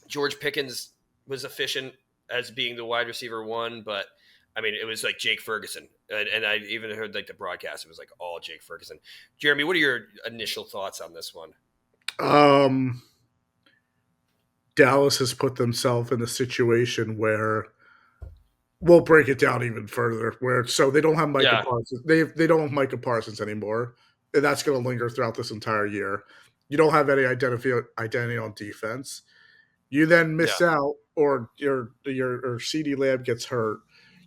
George Pickens was efficient as being the wide receiver one, but I mean, it was like Jake Ferguson. And I even heard like the broadcast, it was like all Jake Ferguson. Jeremy, what are your initial thoughts on this one? Dallas has put themselves in a situation where we'll break it down even further. Where so they don't have Micah Parsons. They don't have Micah Parsons anymore, and that's going to linger throughout this entire year. You don't have any identity on defense. You then miss out, or your CeeDee Lamb gets hurt.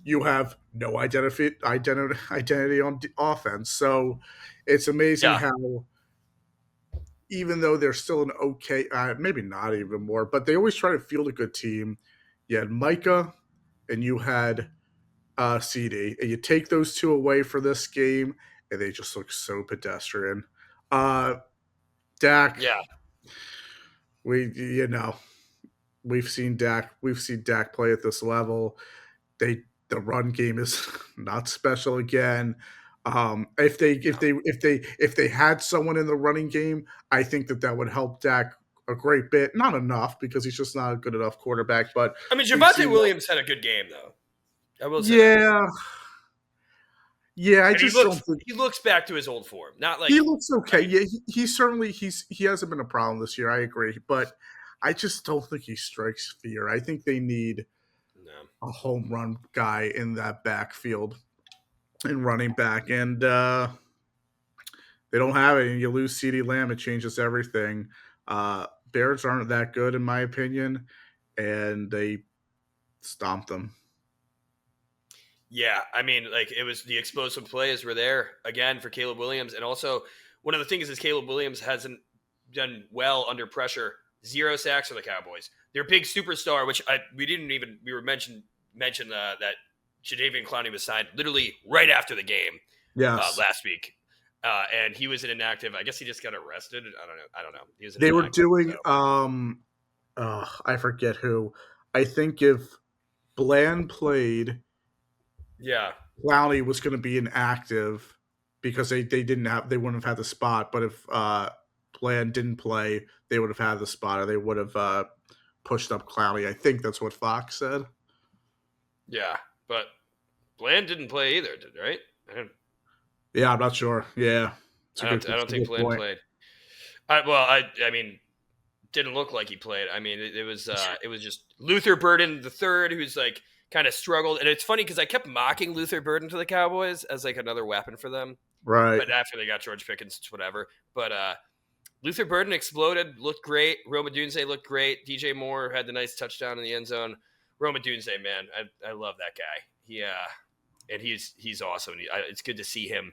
You have no identity on offense. So it's amazing how, even though they're still an okay, maybe not even more, but they always try to field a good team. You had Micah, and you had CD, and you take those two away for this game, and they just look so pedestrian. Dak, we've seen Dak play at this level. The run game is not special again. If they had someone in the running game, I think that would help Dak a great bit. Not enough, because he's just not a good enough quarterback. But I mean, Javonte Williams had a good game though. I will say. Yeah. I just don't think he looks back to his old form. Not like he looks okay. Yeah, he certainly he hasn't been a problem this year. I agree, but I just don't think he strikes fear. I think they need a home run guy in that backfield and running back, and they don't have it. And you lose CeeDee Lamb, it changes everything. Bears aren't that good, in my opinion, and they stomped them. Yeah, I mean, like, it was the explosive plays were there again for Caleb Williams, and also one of the things is Caleb Williams hasn't done well under pressure. 0 sacks for the Cowboys. Their big superstar, which we were mentioned that Jadeveon Clowney was signed literally right after the game last week, and he was inactive. I guess he just got arrested. I don't know. They were doing I forget who. I think if Bland played, Clowney was going to be inactive because they wouldn't have had the spot. But if Bland didn't play, they would have had the spot, or they would have pushed up Clowney. I think that's what Fox said. Yeah, but Bland didn't play either, right? Yeah, I'm not sure. Yeah, I don't think Bland played. I mean, didn't look like he played. I mean, it was just Luther Burden III, who's like kind of struggled. And it's funny because I kept mocking Luther Burden to the Cowboys as like another weapon for them. Right. But after they got George Pickens, it's whatever. But Luther Burden exploded, looked great. Rome Odunze looked great. DJ Moore had the nice touchdown in the end zone. Rome Odunze, man, I love that guy. And he's awesome. It's good to see him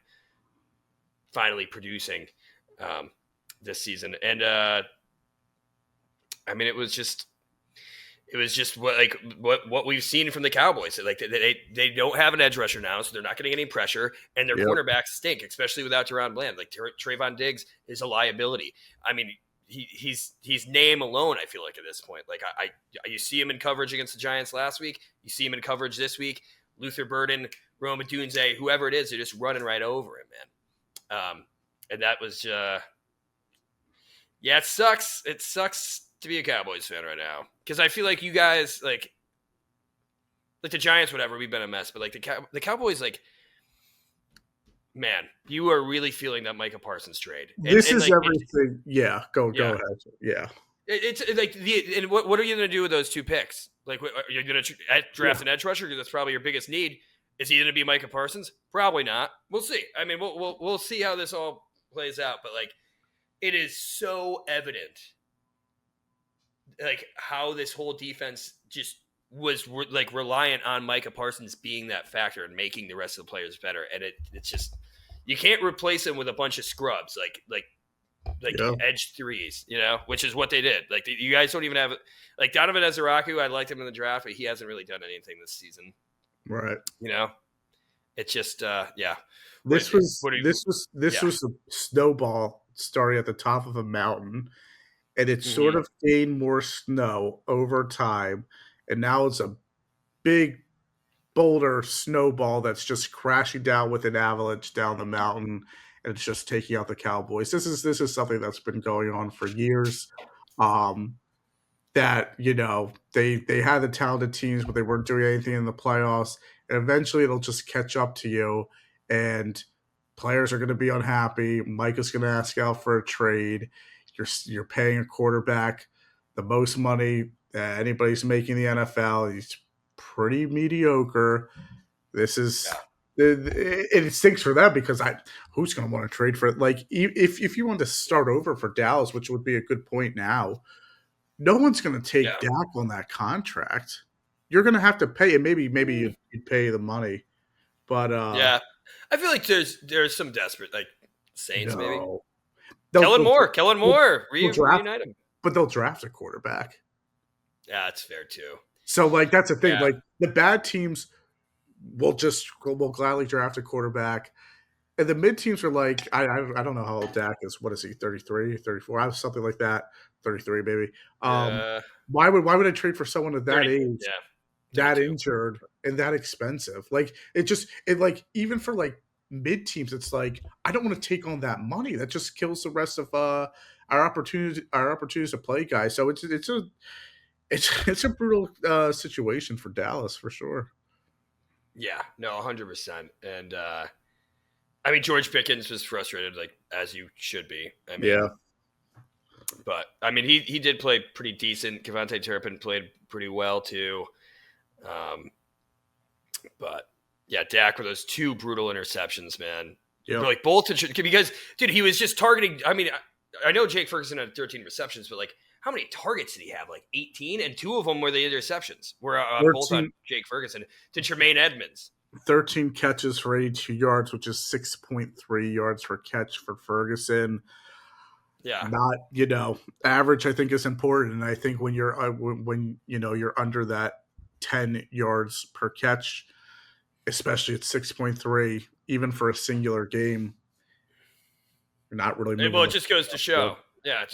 finally producing this season. And I mean, it was just what we've seen from the Cowboys. Like they don't have an edge rusher now, so they're not getting any pressure, and their cornerbacks stink, especially without Deron Bland. Like Trayvon Diggs is a liability. I mean, he's name alone. I feel like at this point, like you see him in coverage against the Giants last week. You see him in coverage this week. Luther Burden, Rome Odunze, whoever it is, they're just running right over him, man. And that was it sucks. It sucks to be a Cowboys fan right now, because I feel like you guys like the Giants, whatever, we've been a mess, but like the Cowboys, like, man, you are really feeling that Micah Parsons trade. This is like, everything. Go ahead. Yeah, it's like and what are you going to do with those 2 picks? Like, you're going to draft an edge rusher because that's probably your biggest need. Is he going to be Micah Parsons? Probably not. We'll see. I mean, we'll see how this all plays out, but like, it is so evident, like, how this whole defense just was like reliant on Micah Parsons being that factor and making the rest of the players better. And it's just, you can't replace him with a bunch of scrubs like edge threes, which is what they did. Like, you guys don't even have, like, Donovan Ezeraku. I liked him in the draft, but he hasn't really done anything this season. Right. It's just This was a snowball starting at the top of a mountain, and it sort of gained more snow over time, and now it's a big boulder snowball that's just crashing down with an avalanche down the mountain, and it's just taking out the Cowboys. This is something that's been going on for years. That they had the talented teams, but they weren't doing anything in the playoffs, and eventually it'll just catch up to you, and players are going to be unhappy. Mike is going to ask out for a trade. You're paying a quarterback the most money that anybody's making in the NFL. He's pretty mediocre. This is it stinks for them because who's going to want to trade for it? Like if you want to start over for Dallas, which would be a good point now, no one's going to take Dak on that contract. You're going to have to pay, and maybe you'd pay the money, but I feel like there's some desperate like Saints maybe. Kellen Moore, reunite him. But they'll draft a quarterback. Yeah, that's fair too. So like that's the thing. Yeah. Like the bad teams will gladly draft a quarterback. And the mid teams are like, I don't know how old Dak is. What is he, 33, 34? Something like that. 33 maybe. Why would I trade for someone at that age, that injured, and that expensive? Like it like even for like mid teams, it's like I don't want to take on that money. That just kills the rest of our opportunities to play guys. So it's a brutal situation for Dallas for sure. Yeah, no, 100%. And I mean, George Pickens was frustrated, like as you should be. I mean, yeah. But I mean, he did play pretty decent. Kevontae Turpin played pretty well too. But yeah, Dak with those two brutal interceptions, man. Yeah. Like both because dude, he was just targeting. I mean, I know Jake Ferguson had 13 receptions, but like how many targets did he have? Like 18, and 2 of them were the interceptions. Were both on Jake Ferguson to Tremaine Edmonds. 13 catches for 82 yards, which is 6.3 yards per catch for Ferguson. Yeah, not average. I think is important, and I think when you're you're under that 10 yards per catch, especially at 6.3, even for a singular game, you're not really moving. Well, it just goes to show. Yeah, it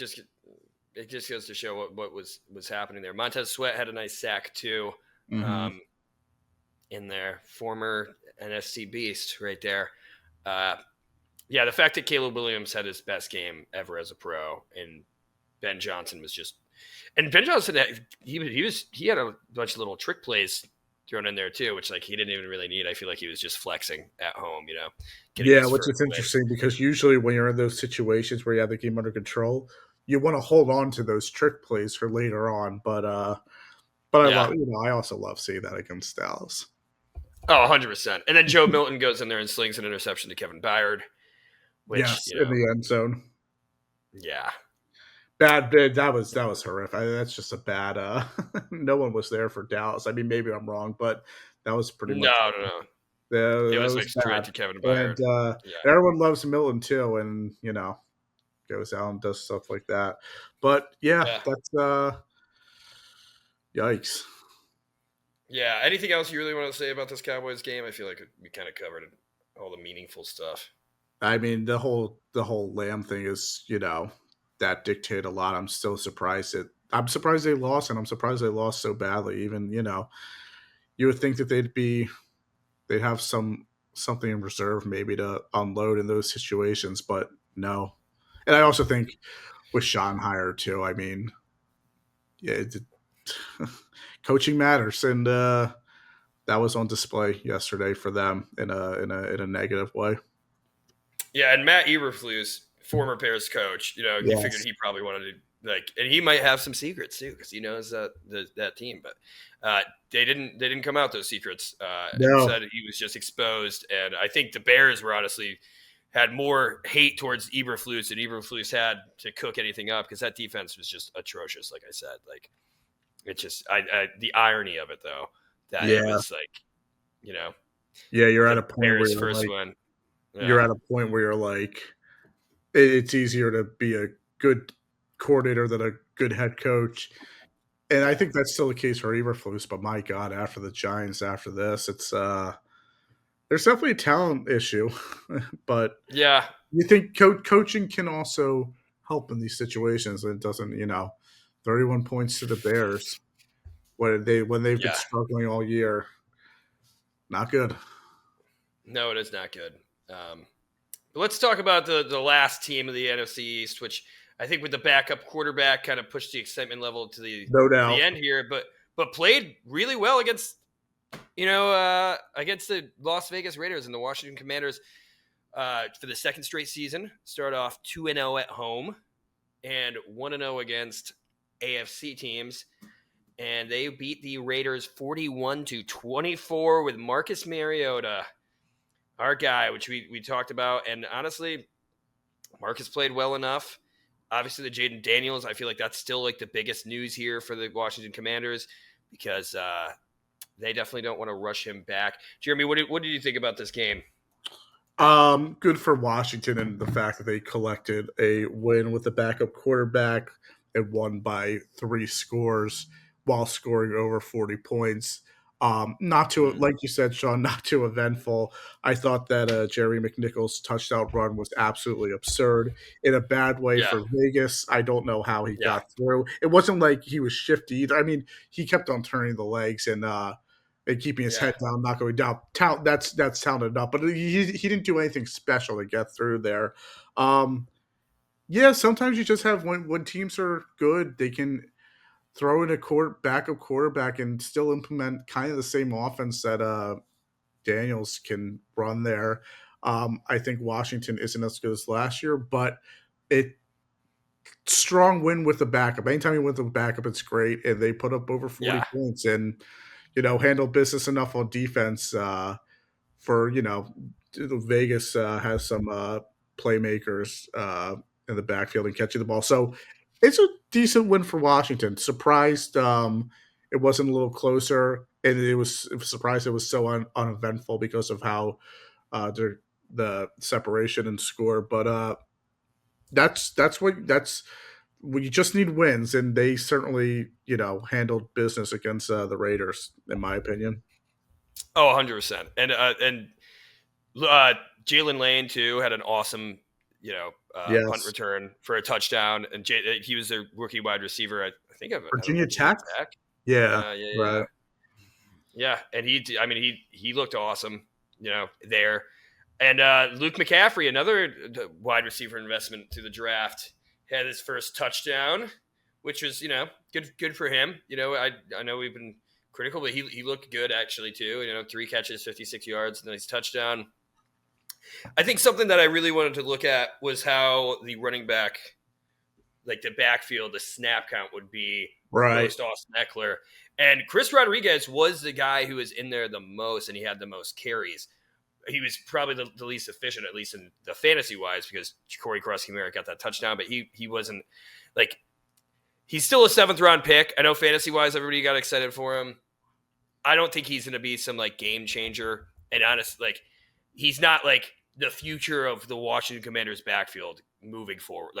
just goes to show what was happening there. Montez Sweat had a nice sack too. Mm-hmm. In there, former NFC beast right there. Yeah, the fact that Caleb Williams had his best game ever as a pro, and Ben Johnson was just, and Ben Johnson he had a bunch of little trick plays thrown in there too, which like he didn't even really need. I feel like he was just flexing at home, Yeah, which is interesting because usually when you're in those situations where you have the game under control, you want to hold on to those trick plays for later on. But I also love seeing that against Dallas. Oh, 100%. And then Joe Milton goes in there and slings an interception to Kevin Byard. Which, in the end zone. Yeah. Bad bid. That was horrific. That's just a bad no one was there for Dallas. I mean, maybe I'm wrong, but that was pretty much No. It was like straight to Kevin Byard. And everyone loves Milton too, and goes out and does stuff like that. But that's yikes. Yeah. Anything else you really want to say about this Cowboys game? I feel like we kind of covered all the meaningful stuff. I mean, the whole Lamb thing is, that dictated a lot. I'm still surprised I'm surprised they lost, and I'm surprised they lost so badly. Even, you would think that they'd have something in reserve maybe to unload in those situations, but no. And I also think with Sean Hire too, I mean, coaching matters, and that was on display yesterday for them in a negative way. Yeah, and Matt Eberflus, former Bears coach, you figured he probably wanted to and he might have some secrets too because he knows that team, but they didn't come out those secrets. No. Said he was just exposed, and I think the Bears were honestly had more hate towards Eberflus than Eberflus had to cook anything up because that defense was just atrocious. Like I said, like it's just the irony of it though that it was like you're at a point Bears where first win. Yeah. You're at a point where you're like, it's easier to be a good coordinator than a good head coach. And I think that's still the case for Eberflus, but my God, after the Giants, after this, it's there's definitely a talent issue. But yeah, you think coaching can also help in these situations, and it doesn't, 31 points to the Bears when they've been struggling all year. Not good. No, it is not good. But let's talk about the last team of the NFC East, which I think with the backup quarterback kind of pushed the excitement level to the end here, but played really well against the Las Vegas Raiders and the Washington Commanders for the second straight season. Start off 2-0 at home and 1-0 against AFC teams. And they beat the Raiders 41-24 with Marcus Mariota, our guy, which we talked about. And honestly, Marcus played well enough. Obviously, the Jaden Daniels, I feel like that's still like the biggest news here for the Washington Commanders because they definitely don't want to rush him back. Jeremy, what did you think about this game? Good for Washington and the fact that they collected a win with the backup quarterback and won by 3 scores while scoring over 40 points. Not too, like you said, Sean, not too eventful. I thought that Jerry McNichols' touchdown run was absolutely absurd in a bad way for Vegas. I don't know how he got through. It wasn't like he was shifty either. I mean, he kept on turning the legs and keeping his head down, not going down. That's talented enough, but he didn't do anything special to get through there. Sometimes you just have when teams are good, they can throw in a backup quarterback and still implement kind of the same offense that Daniels can run there. I think Washington isn't as good as last year, but strong win with the backup. Anytime you win with the backup, it's great, and they put up over 40 points and handle business enough on defense for Vegas has some playmakers in the backfield and catching the ball. So it's a decent win for Washington. Surprised it wasn't a little closer, and it was surprised it was so uneventful because of how the separation and score. But that's you just need wins, and they certainly handled business against the Raiders, in my opinion. Oh, 100%. And Jalen Lane too had an awesome punt return for a touchdoon, and he was their rookie wide receiver. I think of Virginia Tech. Yeah, right. Yeah, and he looked awesome, there. And Luke McCaffrey, another wide receiver investment through the draft, had his first touchdown, which was good for him. I know we've been critical, but he looked good actually too. 3 catches, 56 yards, nice touchdown. I think something that I really wanted to look at was how the running back, like the backfield, the snap count would be post Austin Eckler. And Chris Rodriguez was the guy who was in there the most, and he had the most carries. He was probably the least efficient, at least in the fantasy-wise, because Corey Krusky-Merritt got that touchdown, but he wasn't – he's still a 7th-round pick. I know fantasy-wise everybody got excited for him. I don't think he's going to be some, game changer. And honestly, he's not, the future of the Washington Commanders backfield moving forward.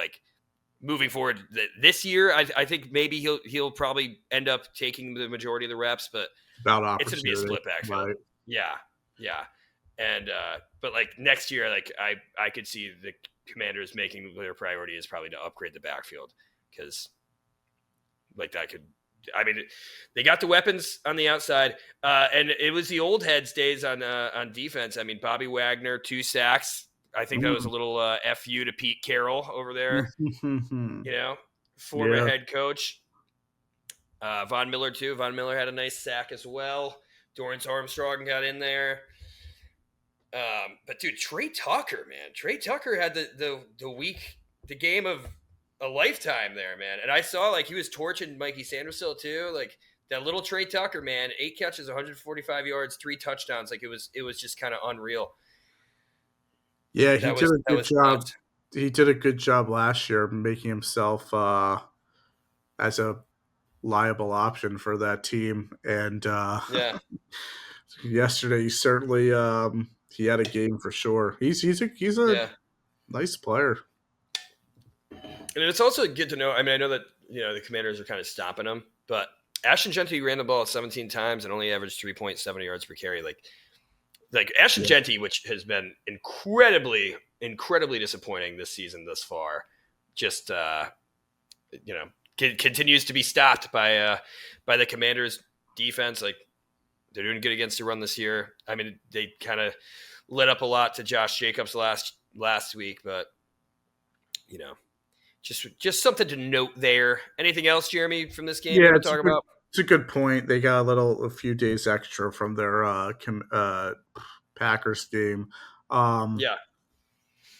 This year, I think maybe he'll probably end up taking the majority of the reps, but it's going to be a split backfield. Right. Yeah. And but next year, I could see the Commanders making their priority is probably to upgrade the backfield because that could. I mean, they got the weapons on the outside, and it was the old heads days on defense. I mean, Bobby Wagner, 2 sacks. I think that was a little FU to Pete Carroll over there. Former head coach. Von Miller too. Von Miller had a nice sack as well. Dorrance Armstrong got in there. But dude, Trey Tucker, man. Trey Tucker had the game of a lifetime there, man. And I saw he was torching Mikey Sandersville too. That little Trey Tucker, man, 8 catches, 145 yards, 3 touchdowns. It was just kind of unreal. Yeah, he did a good job. He did a good job last year making himself as a liable option for that team. And yesterday, certainly he had a game for sure. He's a nice player. And it's also good to know. I mean, I know that the Commanders are kind of stopping him, but Ashton Genty ran the ball 17 times and only averaged 3.7 yards per carry. Ashton Genty, which has been incredibly disappointing this season thus far, just continues to be stopped by the Commanders' defense. They're doing good against the run this year. I mean, they kind of lit up a lot to Josh Jacobs last week, but just something to note there. Anything else, Jeremy, from this game you want to talk about? It's a good point. They got a few days extra from their Packers game.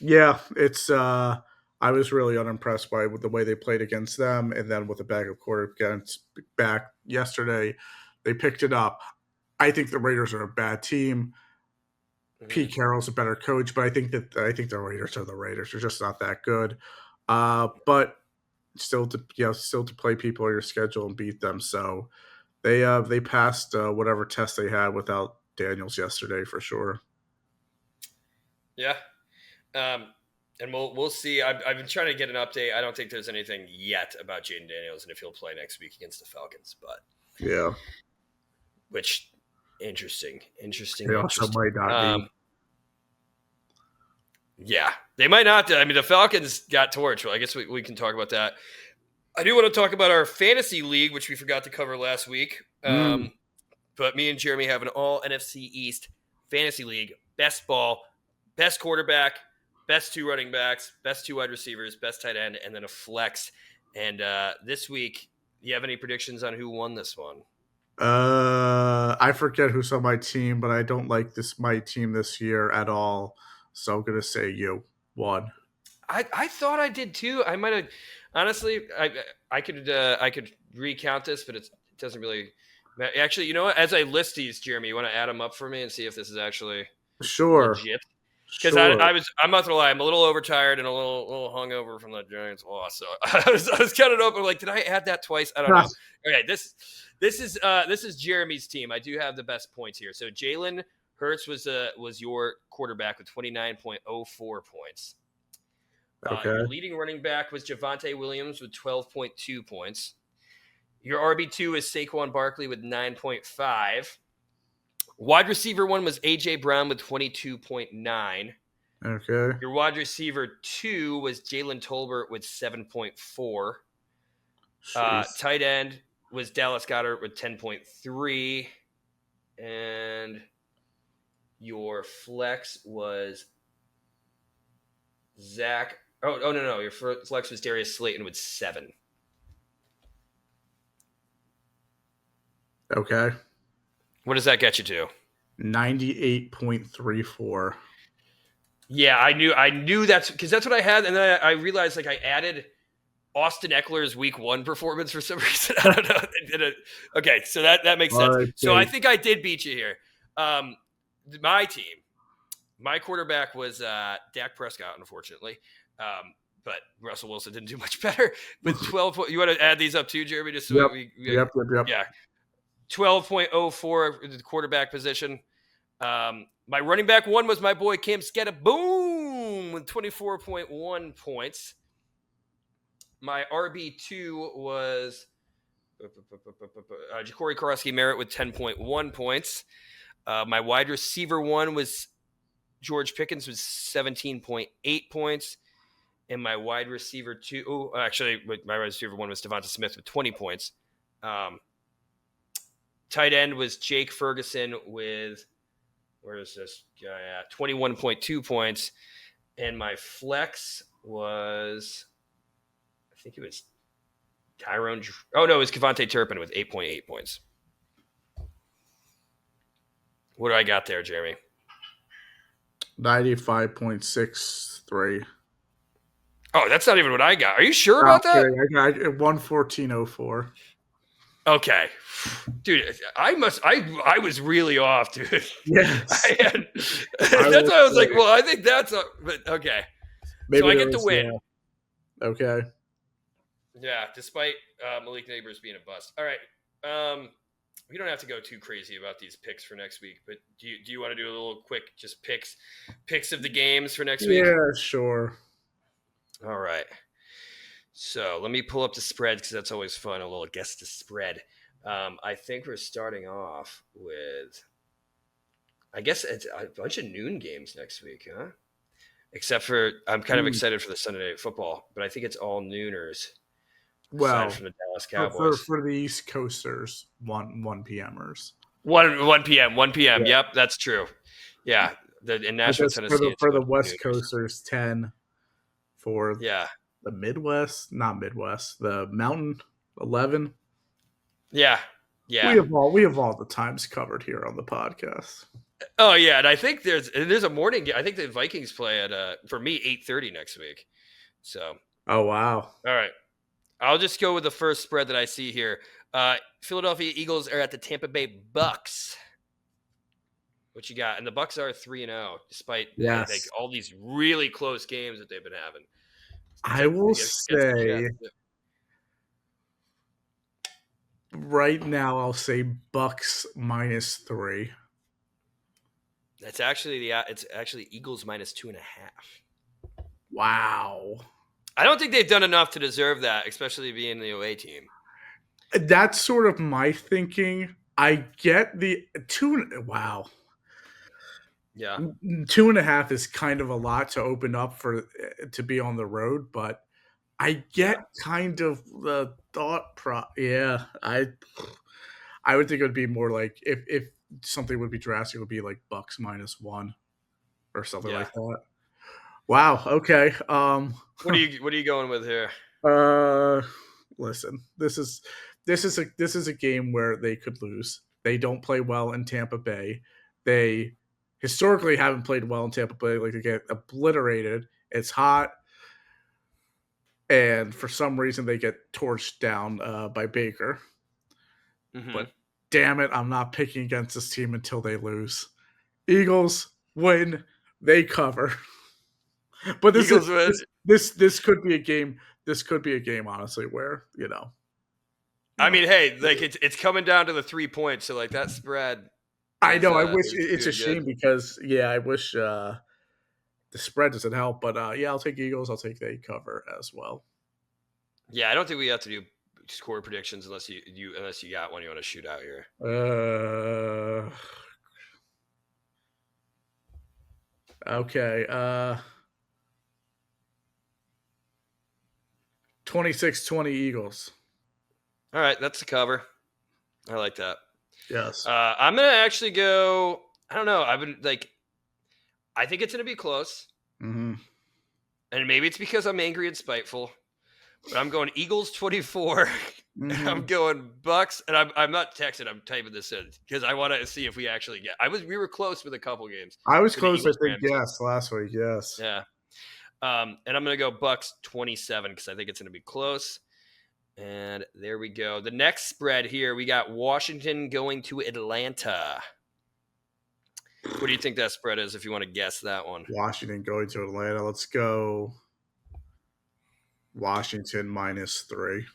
Yeah, it's I was really unimpressed by the way they played against them, and then with the backup quarterback yesterday, they picked it up. I think the Raiders are a bad team. Pete Carroll's a better coach, but I think the Raiders are the Raiders. They're just not that good. But still to play people on your schedule and beat them. So they passed whatever test they had without Daniels yesterday for sure. Yeah. And we'll see. I've been trying to get an update. I don't think there's anything yet about Jaden Daniels and if he'll play next week against the Falcons. But yeah, which interesting. They also might not be. Yeah, they might not. I mean, the Falcons got torched. Well, I guess we can talk about that. I do want to talk about our fantasy league, which we forgot to cover last week. But me and Jeremy have an all NFC East fantasy league. Best ball, best quarterback, best 2 running backs, best 2 wide receivers, best tight end, and then a flex. And this week, do you have any predictions on who won this one? I forget who's on my team, but I don't like my team this year at all. So I'm gonna say you won. I thought I did too. I might have honestly. I could recount this, but it doesn't really. Actually, you know what? As I list these, Jeremy, you want to add them up for me and see if this is actually legit? Because I'm not gonna lie, I'm a little overtired and a little hungover from the Giants loss. So I was counting up and like, did I add that twice? I don't know. Okay, this is Jeremy's team. I do have the best points here. So Jalen Hurts was your quarterback with 29.04 points. Okay. Your leading running back was Javonte Williams with 12.2 points. Your RB2 is Saquon Barkley with 9.5. Wide receiver 1 was A.J. Brown with 22.9. Okay. Your wide receiver 2 was Jalen Tolbert with 7.4. Tight end was Dallas Goedert with 10.3. And your flex was Zach. Oh, no. Your flex was Darius Slayton with 7. Okay. What does that get you to? 98.34. Yeah, I knew that's because that's what I had, and then I realized like I added Austin Eckler's week 1 performance for some reason. I don't know. Okay, so that makes sense. Right, so I think I did beat you here. My team, my quarterback was Dak Prescott, unfortunately. But Russell Wilson didn't do much better with 12. You want to add these up too, Jeremy? Just so yep. Yeah. 12.04 the quarterback position. My running back 1 was my boy Cam Sketta Boom with 24.1 points. My RB2 was Ja'Cory Karofsky Merritt with 10.1 points. My wide receiver 1 was George Pickens with 17.8 points. And my wide receiver 2, my wide receiver 1 was Devonta Smith with 20 points. Tight end was Jake Ferguson with, where is this guy at? 21.2 points. And my flex was, I think it was Tyrone. Oh, no, it was Kevontae Turpin with 8.8 points. What do I got there, Jeremy? 95.63. Oh, that's not even what I got. Are you sure about that? I got 114.04. Okay, dude, I was really off, dude. Yes. That's why I was like, well, I think that's but okay. Maybe so I get the win. Yeah. Okay. Yeah, despite Malik Neighbors being a bust. All right. We don't have to go too crazy about these picks for next week, but do you want to do a little quick just picks of the games for next week? Yeah, sure. All right. So let me pull up the spread because that's always fun. A little guess the spread. I think we're starting off with, I guess it's a bunch of noon games next week, huh? Except for, I'm kind of excited for the Sunday Night Football, but I think it's all nooners. Well, from the Dallas Cowboys. For the East Coasters, 1 p.m.ers. 1 p.m. 1 p.m. Yeah. Yep, that's true. Yeah, in Nashville, Tennessee, it's for the about West nooners. Coasters, 10 for Yeah, the Midwest, not Midwest, the Mountain, 11. yeah, We yeah. have all the times covered here on the podcast. Oh yeah, and I think there's a morning. I think the Vikings play at for me 8:30 next week. So, Oh wow. all right, I'll just go with the first spread that I see here. Philadelphia Eagles are at the Tampa Bay Bucks. What you got? And the Bucks are 3-0, despite like Yes. all these really close games that they've been having. I will Against the say Jets. right now I'll say Bucks -3. It's actually Eagles -2.5. Wow. I don't think they've done enough to deserve that, especially being the away team. That's sort of my thinking. I get the 2. Wow. Yeah. 2.5 is kind of a lot to open up for to be on the road, but I get kind of the thought yeah, I would think it would be more like if something would be drastic, it would be like Bucks -1 or something like that. Wow. Okay. What are you going with here? Listen, this is a game where they could lose. They don't play well in Tampa Bay. They historically haven't played well in Tampa Bay. Like, they get obliterated. It's hot, and for some reason they get torched down by Baker. Mm-hmm. But damn it, I'm not picking against this team until they lose. Eagles win. They cover. But this could be a game. This could be a game, honestly, where I mean, hey, like it's coming down to the 3 points, so like that spread. I know. I wish it's a shame because I wish the spread doesn't help. But I'll take Eagles. I'll take they cover as well. Yeah, I don't think we have to do score predictions unless you got one you want to shoot out here. 26-20 Eagles. All right, that's the cover. I like that. Yes. I'm gonna actually go. I don't know. I think it's gonna be close. Mm-hmm. And maybe it's because I'm angry and spiteful. But I'm going Eagles 24. Mm-hmm. I'm going Bucks, and I'm not texting. I'm typing this in because I want to see if we actually get. We were close with a couple games. I was close. I think last week. Yes. Yeah. And I'm gonna go Bucks 27 because I think it's gonna be close. And there we go. The next spread here, we got Washington going to Atlanta. What do you think that spread is? If you want to guess that one, Washington going to Atlanta. Let's go. Washington -3.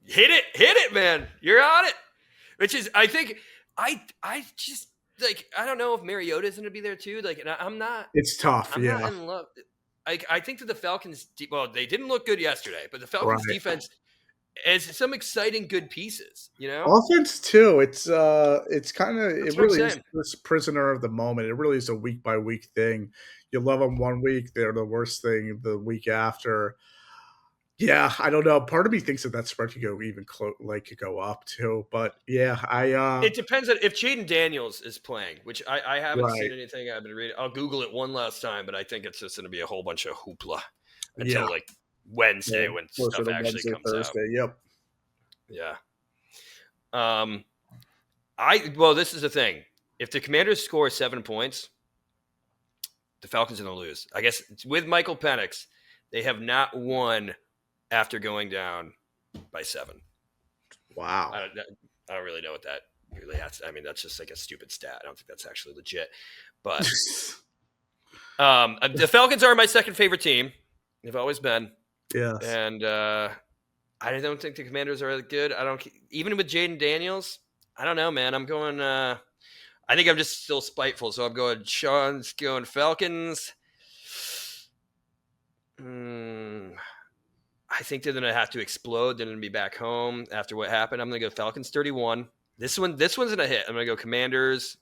Hit it, man! You're on it. Which is, I think, I just like I don't know if Mariota is going to be there too. Like, and I'm not. It's tough. I'm not in love. I think that the Falcons. Well, they didn't look good yesterday, but the Falcons defense has some exciting good pieces. Offense too. It's kind of it really is saying. this prisoner of the moment. It really is a week by week thing. You love them one week, they're the worst thing the week after. Yeah, I don't know. Part of me thinks that spread could go even could go up too. But yeah, it depends on if Jaden Daniels is playing, which I haven't seen anything. I've been reading. I'll Google it one last time, but I think it's just going to be a whole bunch of hoopla until like Wednesday when stuff actually comes out. Yep. Yeah. This is the thing. If the Commanders score 7 points, the Falcons are going to lose. I guess it's with Michael Penix, they have not won after going down by 7. Wow. I don't really know what that really has. I mean, that's just like a stupid stat. I don't think that's actually legit. But the Falcons are my second favorite team. They've always been. Yes. And I don't think the Commanders are good. Even with Jaden Daniels, I don't know, man. I'm going I think I'm just still spiteful, so I'm going Sean's going Falcons. I think they're going to have to explode. They're going to be back home after what happened. I'm going to go Falcons 31. This one's going to hit. I'm going to go Commanders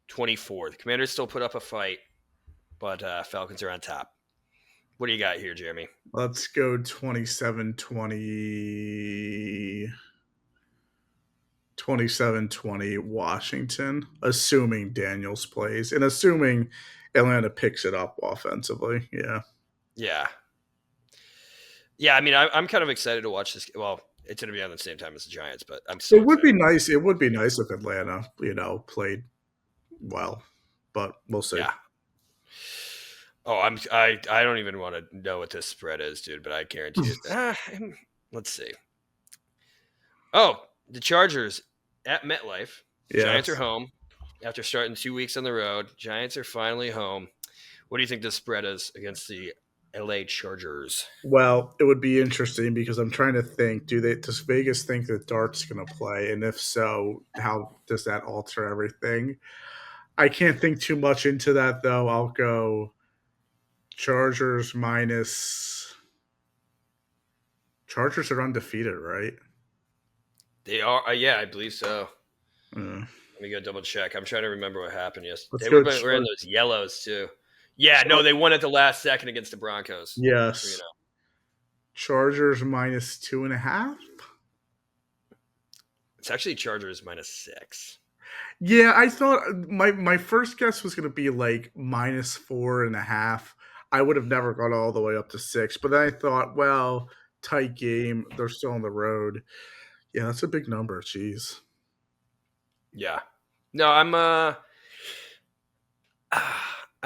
24. The Commanders still put up a fight, but Falcons are on top. What do you got here, Jeremy? Let's go 27-22 27-20 Washington, assuming Daniels plays and assuming Atlanta picks it up offensively. Yeah. Yeah. Yeah, I mean, I'm kind of excited to watch this. Well, it's going to be on the same time as the Giants, but I'm so It would be excited. nice. It would be nice if Atlanta, played well, but we'll see. Yeah. Oh, I don't even want to know what this spread is, dude, but I guarantee it. Let's see. Oh, the Chargers at MetLife. Yes. Giants are home after starting 2 weeks on the road. Giants are finally home. What do you think the spread is against the LA Chargers? Well, it would be interesting because I'm trying to think, does Vegas think that Dart's going to play? And if so, how does that alter everything? I can't think too much into that, though. I'll go Chargers minus. Chargers are undefeated, right? They are. Yeah, I believe so. Let me go double check. I'm trying to remember what happened yesterday. They were in those yellows, too. Yeah, no, they won at the last second against the Broncos. Yes. So, Chargers minus 2.5. It's actually Chargers minus 6. Yeah, I thought my first guess was going to be like minus 4.5. I would have never gone all the way up to 6, but then I thought, well, tight game. They're still on the road. Yeah, that's a big number. Jeez. Yeah. No, I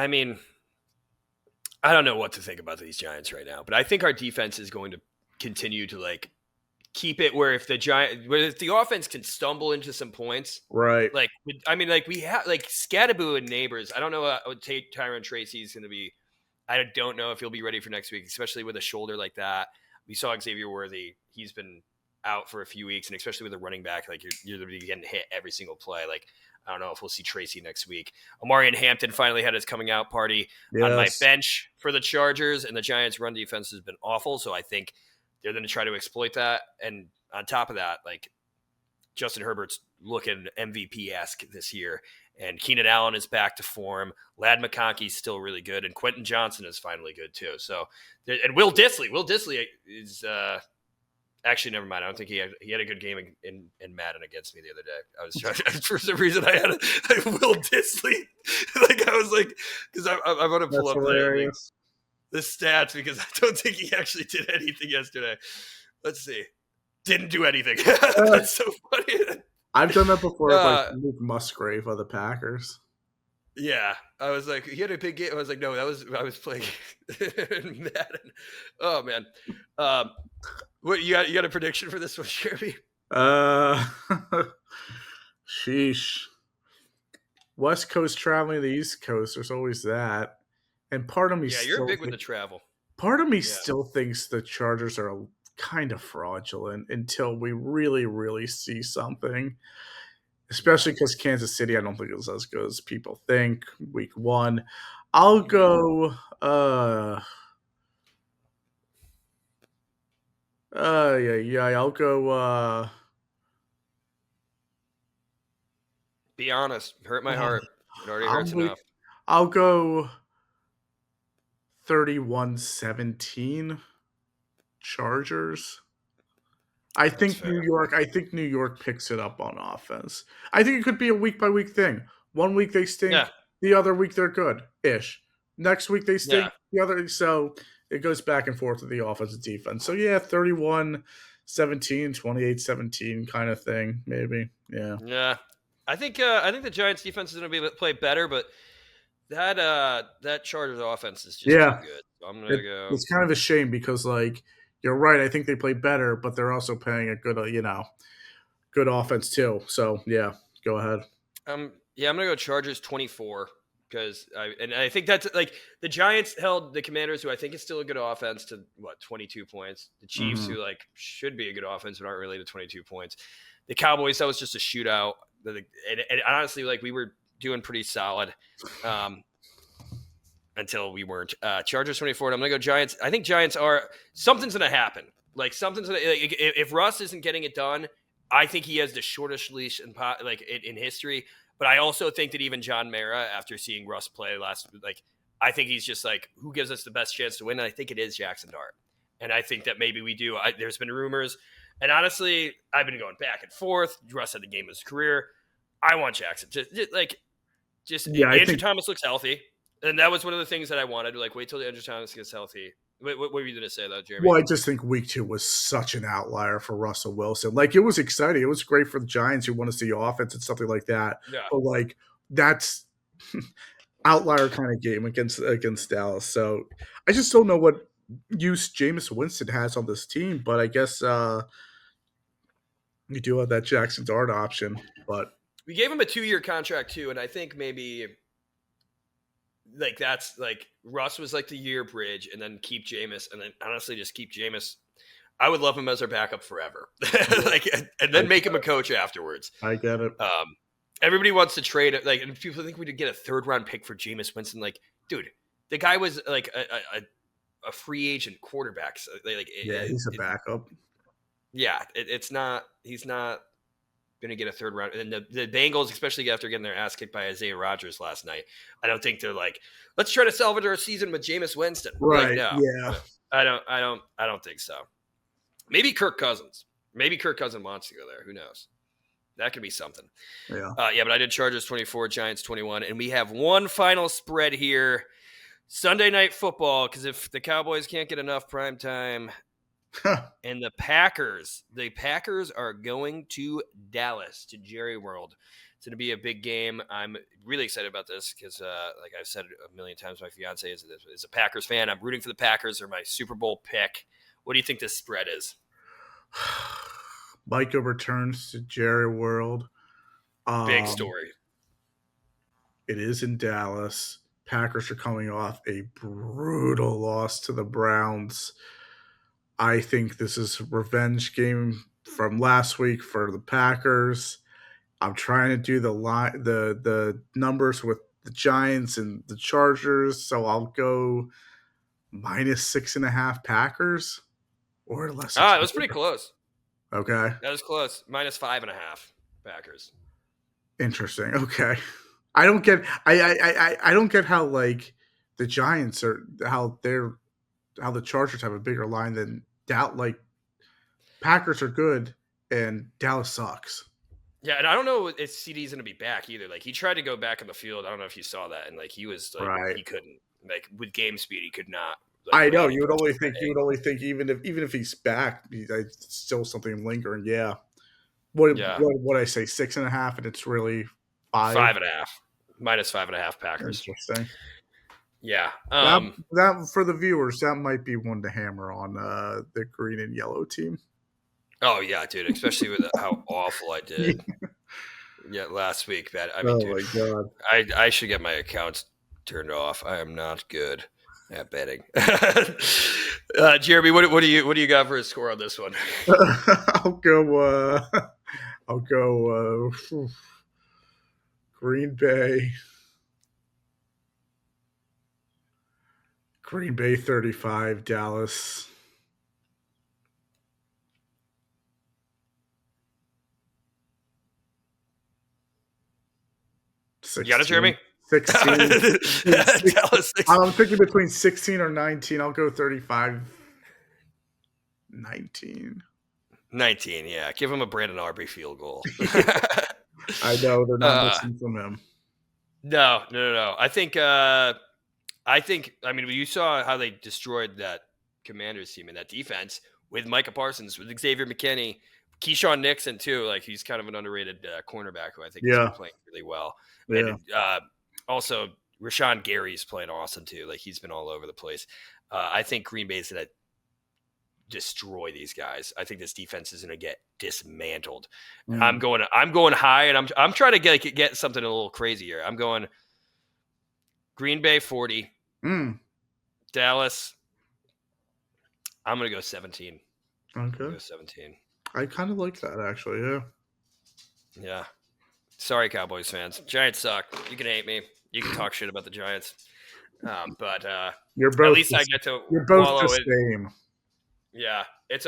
mean, I don't know what to think about these Giants right now, but I think our defense is going to continue to keep it where if the offense can stumble into some points, right? We have Scadaboo and Neighbors. I don't know what Tyron Tracy is going to be. I don't know if he'll be ready for next week, especially with a shoulder like that. We saw Xavier Worthy; he's been out for a few weeks, and especially with a running back, you're going to be getting hit every single play. I don't know if we'll see Tracy next week. Omarion Hampton finally had his coming out party on my bench for the Chargers, and the Giants' run defense has been awful. So I think they're going to try to exploit that. And on top of that, Justin Herbert's looking MVP-esque this year, and Keenan Allen is back to form. Ladd McConkey's still really good, and Quentin Johnson is finally good too. So, and Will Dissly is. Actually, never mind. I don't think he had a good game in Madden against me the other day. I was trying for some reason I had a Will Dissly. I was because I'm going to pull up the stats because I don't think he actually did anything yesterday. Let's see. Didn't do anything. That's so funny. I've done that before with Luke Musgrave of the Packers. Yeah. I was he had a big game. I was no, I was playing Madden. Oh man. What you got a prediction for this one, Jeremy? Sheesh. West Coast traveling to the East Coast, there's always that. And part of me you're big with the travel. Part of me still thinks the Chargers are kind of fraudulent until we really, really see something. Especially because Kansas City, I don't think is as good as people think. Week 1. I'll go I'll go be honest. Hurt my heart. It already hurts enough. I'll go 31-17 Chargers. I think New York picks it up on offense. I think it could be a week by week thing. 1 week they stink, the other week they're good-ish. Next week they stink, the other. So it goes back and forth with the offense and defense. So 31-17, 28-17 kind of thing, maybe. Yeah. Yeah. I think the Giants defense is going to play better, but that Chargers offense is just too good. So I'm going to go. It's kind of a shame because you're right. I think they play better, but they're also playing a good, good offense too. So go ahead. I'm going to go Chargers 24 because I think that's the Giants held the Commanders, who I think is still a good offense, to 22 points. The Chiefs, who should be a good offense, but aren't really to 22 points. The Cowboys, that was just a shootout. And honestly, we were doing pretty solid until we weren't. Chargers 24. I'm going to go Giants. I think Giants are – something's going to happen. If Russ isn't getting it done, I think he has the shortest leash in history. But I also think that even John Mara, after seeing Russ play I think he's just who gives us the best chance to win? And I think it is Jackson Dart. And I think that maybe we do. There's been rumors And honestly, I've been going back and forth. Russ had the game of his career. I want Jackson. Andrew Thomas looks healthy. And that was one of the things that I wanted. Like, wait till the Andrew Thomas gets healthy. What were you going to say, though, Jeremy? Well, I just think week 2 was such an outlier for Russell Wilson. Like, it was exciting. It was great for the Giants who want to see offense and something like that. Yeah. But, like, that's outlier kind of game against Dallas. So I just don't know what use Jameis Winston has on this team. But I guess you do have that Jackson Dart option. But we gave him a 2-year contract, too. And I think maybe – like that's like Russ was like the year bridge, and then keep Jameis, and then honestly just keep Jameis. I would love him as our backup forever, and then make him a coach afterwards. I get it. Everybody wants to trade it, and people think we could get a 3rd-round pick for Jameis Winston. Like, dude, the guy was like a free agent quarterback. So he's a backup. Yeah, it's not. He's not going to get a 3rd round. And the Bengals, especially after getting their ass kicked by Isaiah Rodgers last night, I don't think they're like, let's try to salvage our season with Jameis Winston. Right. No, yeah. I don't think so. Maybe Kirk Cousins. Maybe Kirk Cousins wants to go there. Who knows? That could be something. Yeah. But I did Chargers 24, Giants 21. And we have one final spread here. Sunday Night Football, because if the Cowboys can't get enough prime time, and the Packers are going to Dallas, to Jerry World. It's going to be a big game. I'm really excited about this because, like I've said a million times, my fiance is a Packers fan. I'm rooting for the Packers. They're my Super Bowl pick. What do you think this spread is? Micah returns to Jerry World. Big story. It is in Dallas. Packers are coming off a brutal loss to the Browns. I think this is a revenge game from last week for the Packers. I'm trying to do the numbers with the Giants and the Chargers, so I'll go -6.5 Packers or less. It was pretty close. Okay, that was close. -5.5 Packers. Interesting. Okay, I don't get. I don't get how like the Giants are how the Chargers have a bigger line than Dallas. Like Packers are good and Dallas sucks. Yeah, and I don't know if CD's going to be back either. Like he tried to go back on the field. I don't know if you saw that, and like he was like right. He couldn't like with game speed. He could not. Like, I know you would only think even if he's back, still something lingering. Yeah. What I say 6.5, and it's really 5. 5.5 -5.5 Packers. Interesting. Yeah. That for the viewers, that might be one to hammer on the green and yellow team. Oh yeah, dude! Especially with how awful I did. Yeah, last week. My God! I should get my accounts turned off. I am not good at betting. Jeremy, what do you got for a score on this one? I'll go. Green Bay. Green Bay 35, Dallas. You got it, Jeremy? 16. Dallas 16. I'm thinking between 16 or 19. I'll go 35. 19. 19, yeah. Give him a Brandon Aubrey field goal. I know they're not listening from him. No. I mean, you saw how they destroyed that Commanders team and that defense with Micah Parsons, with Xavier McKinney, Keyshawn Nixon too. Like he's kind of an underrated cornerback who I think is playing really well. Yeah. And also Rashawn Gary's playing awesome too. Like he's been all over the place. I think Green Bay's going to destroy these guys. I think this defense is going to get dismantled. I'm going high, and I'm trying to get something a little crazy here. I'm going Green Bay 40. Dallas. I'm going to go 17. Okay. Go 17. I kind of like that, actually. Yeah. Yeah. Sorry, Cowboys fans. Giants suck. You can hate me. You can talk shit about the Giants. But you're both at least I get to you're both the same. Yeah. It's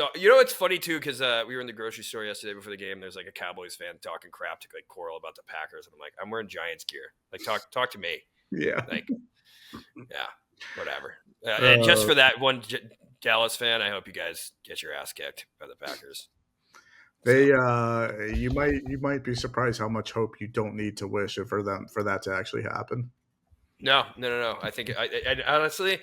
funny, too, because we were in the grocery store yesterday before the game. There's like a Cowboys fan talking crap to like Coral about the Packers. And I'm like, I'm wearing Giants gear. Like, talk to me. Yeah. Like, yeah, whatever. And just for that one Dallas fan, I hope you guys get your ass kicked by the Packers. They you might be surprised how much hope you don't need to wish for that to actually happen. No. I think and honestly,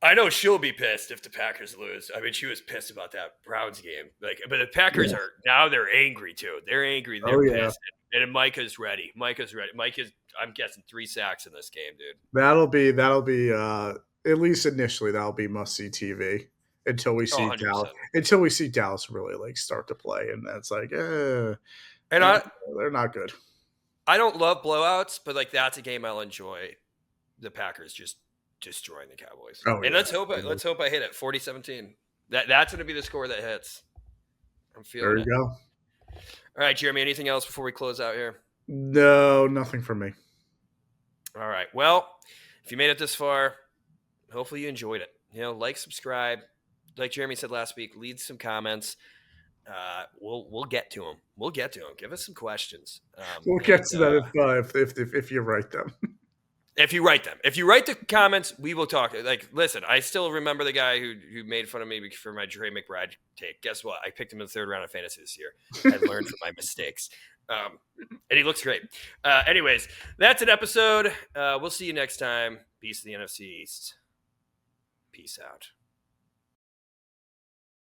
I know she'll be pissed if the Packers lose. I mean, she was pissed about that Browns game. Like, but the Packers are now they're angry too. They're angry. They're pissed. And Micah's ready. Mike is, I'm guessing 3 sacks in this game, dude. That'll be at least initially that'll be must see TV until we see Dallas really like start to play, and that's like, they're not good. I don't love blowouts, but like that's a game I'll enjoy. The Packers just destroying the Cowboys. Let's hope I hit it 40-17. That's going to be the score that hits. I'm feeling there. You go. All right, Jeremy, anything else before we close out here? No, nothing from me. All right. Well, if you made it this far, hopefully you enjoyed it. Like, subscribe. Like Jeremy said last week, leave some comments. We'll get to them. Give us some questions. We'll get to that if you write them. If you write the comments, we will talk. Like, listen, I still remember the guy who made fun of me for my Dre McBride take. Guess what? I picked him in the 3rd round of fantasy this year. I learned from my mistakes. And he looks great. Anyways, that's an episode. We'll see you next time. Peace to the NFC East. Peace out.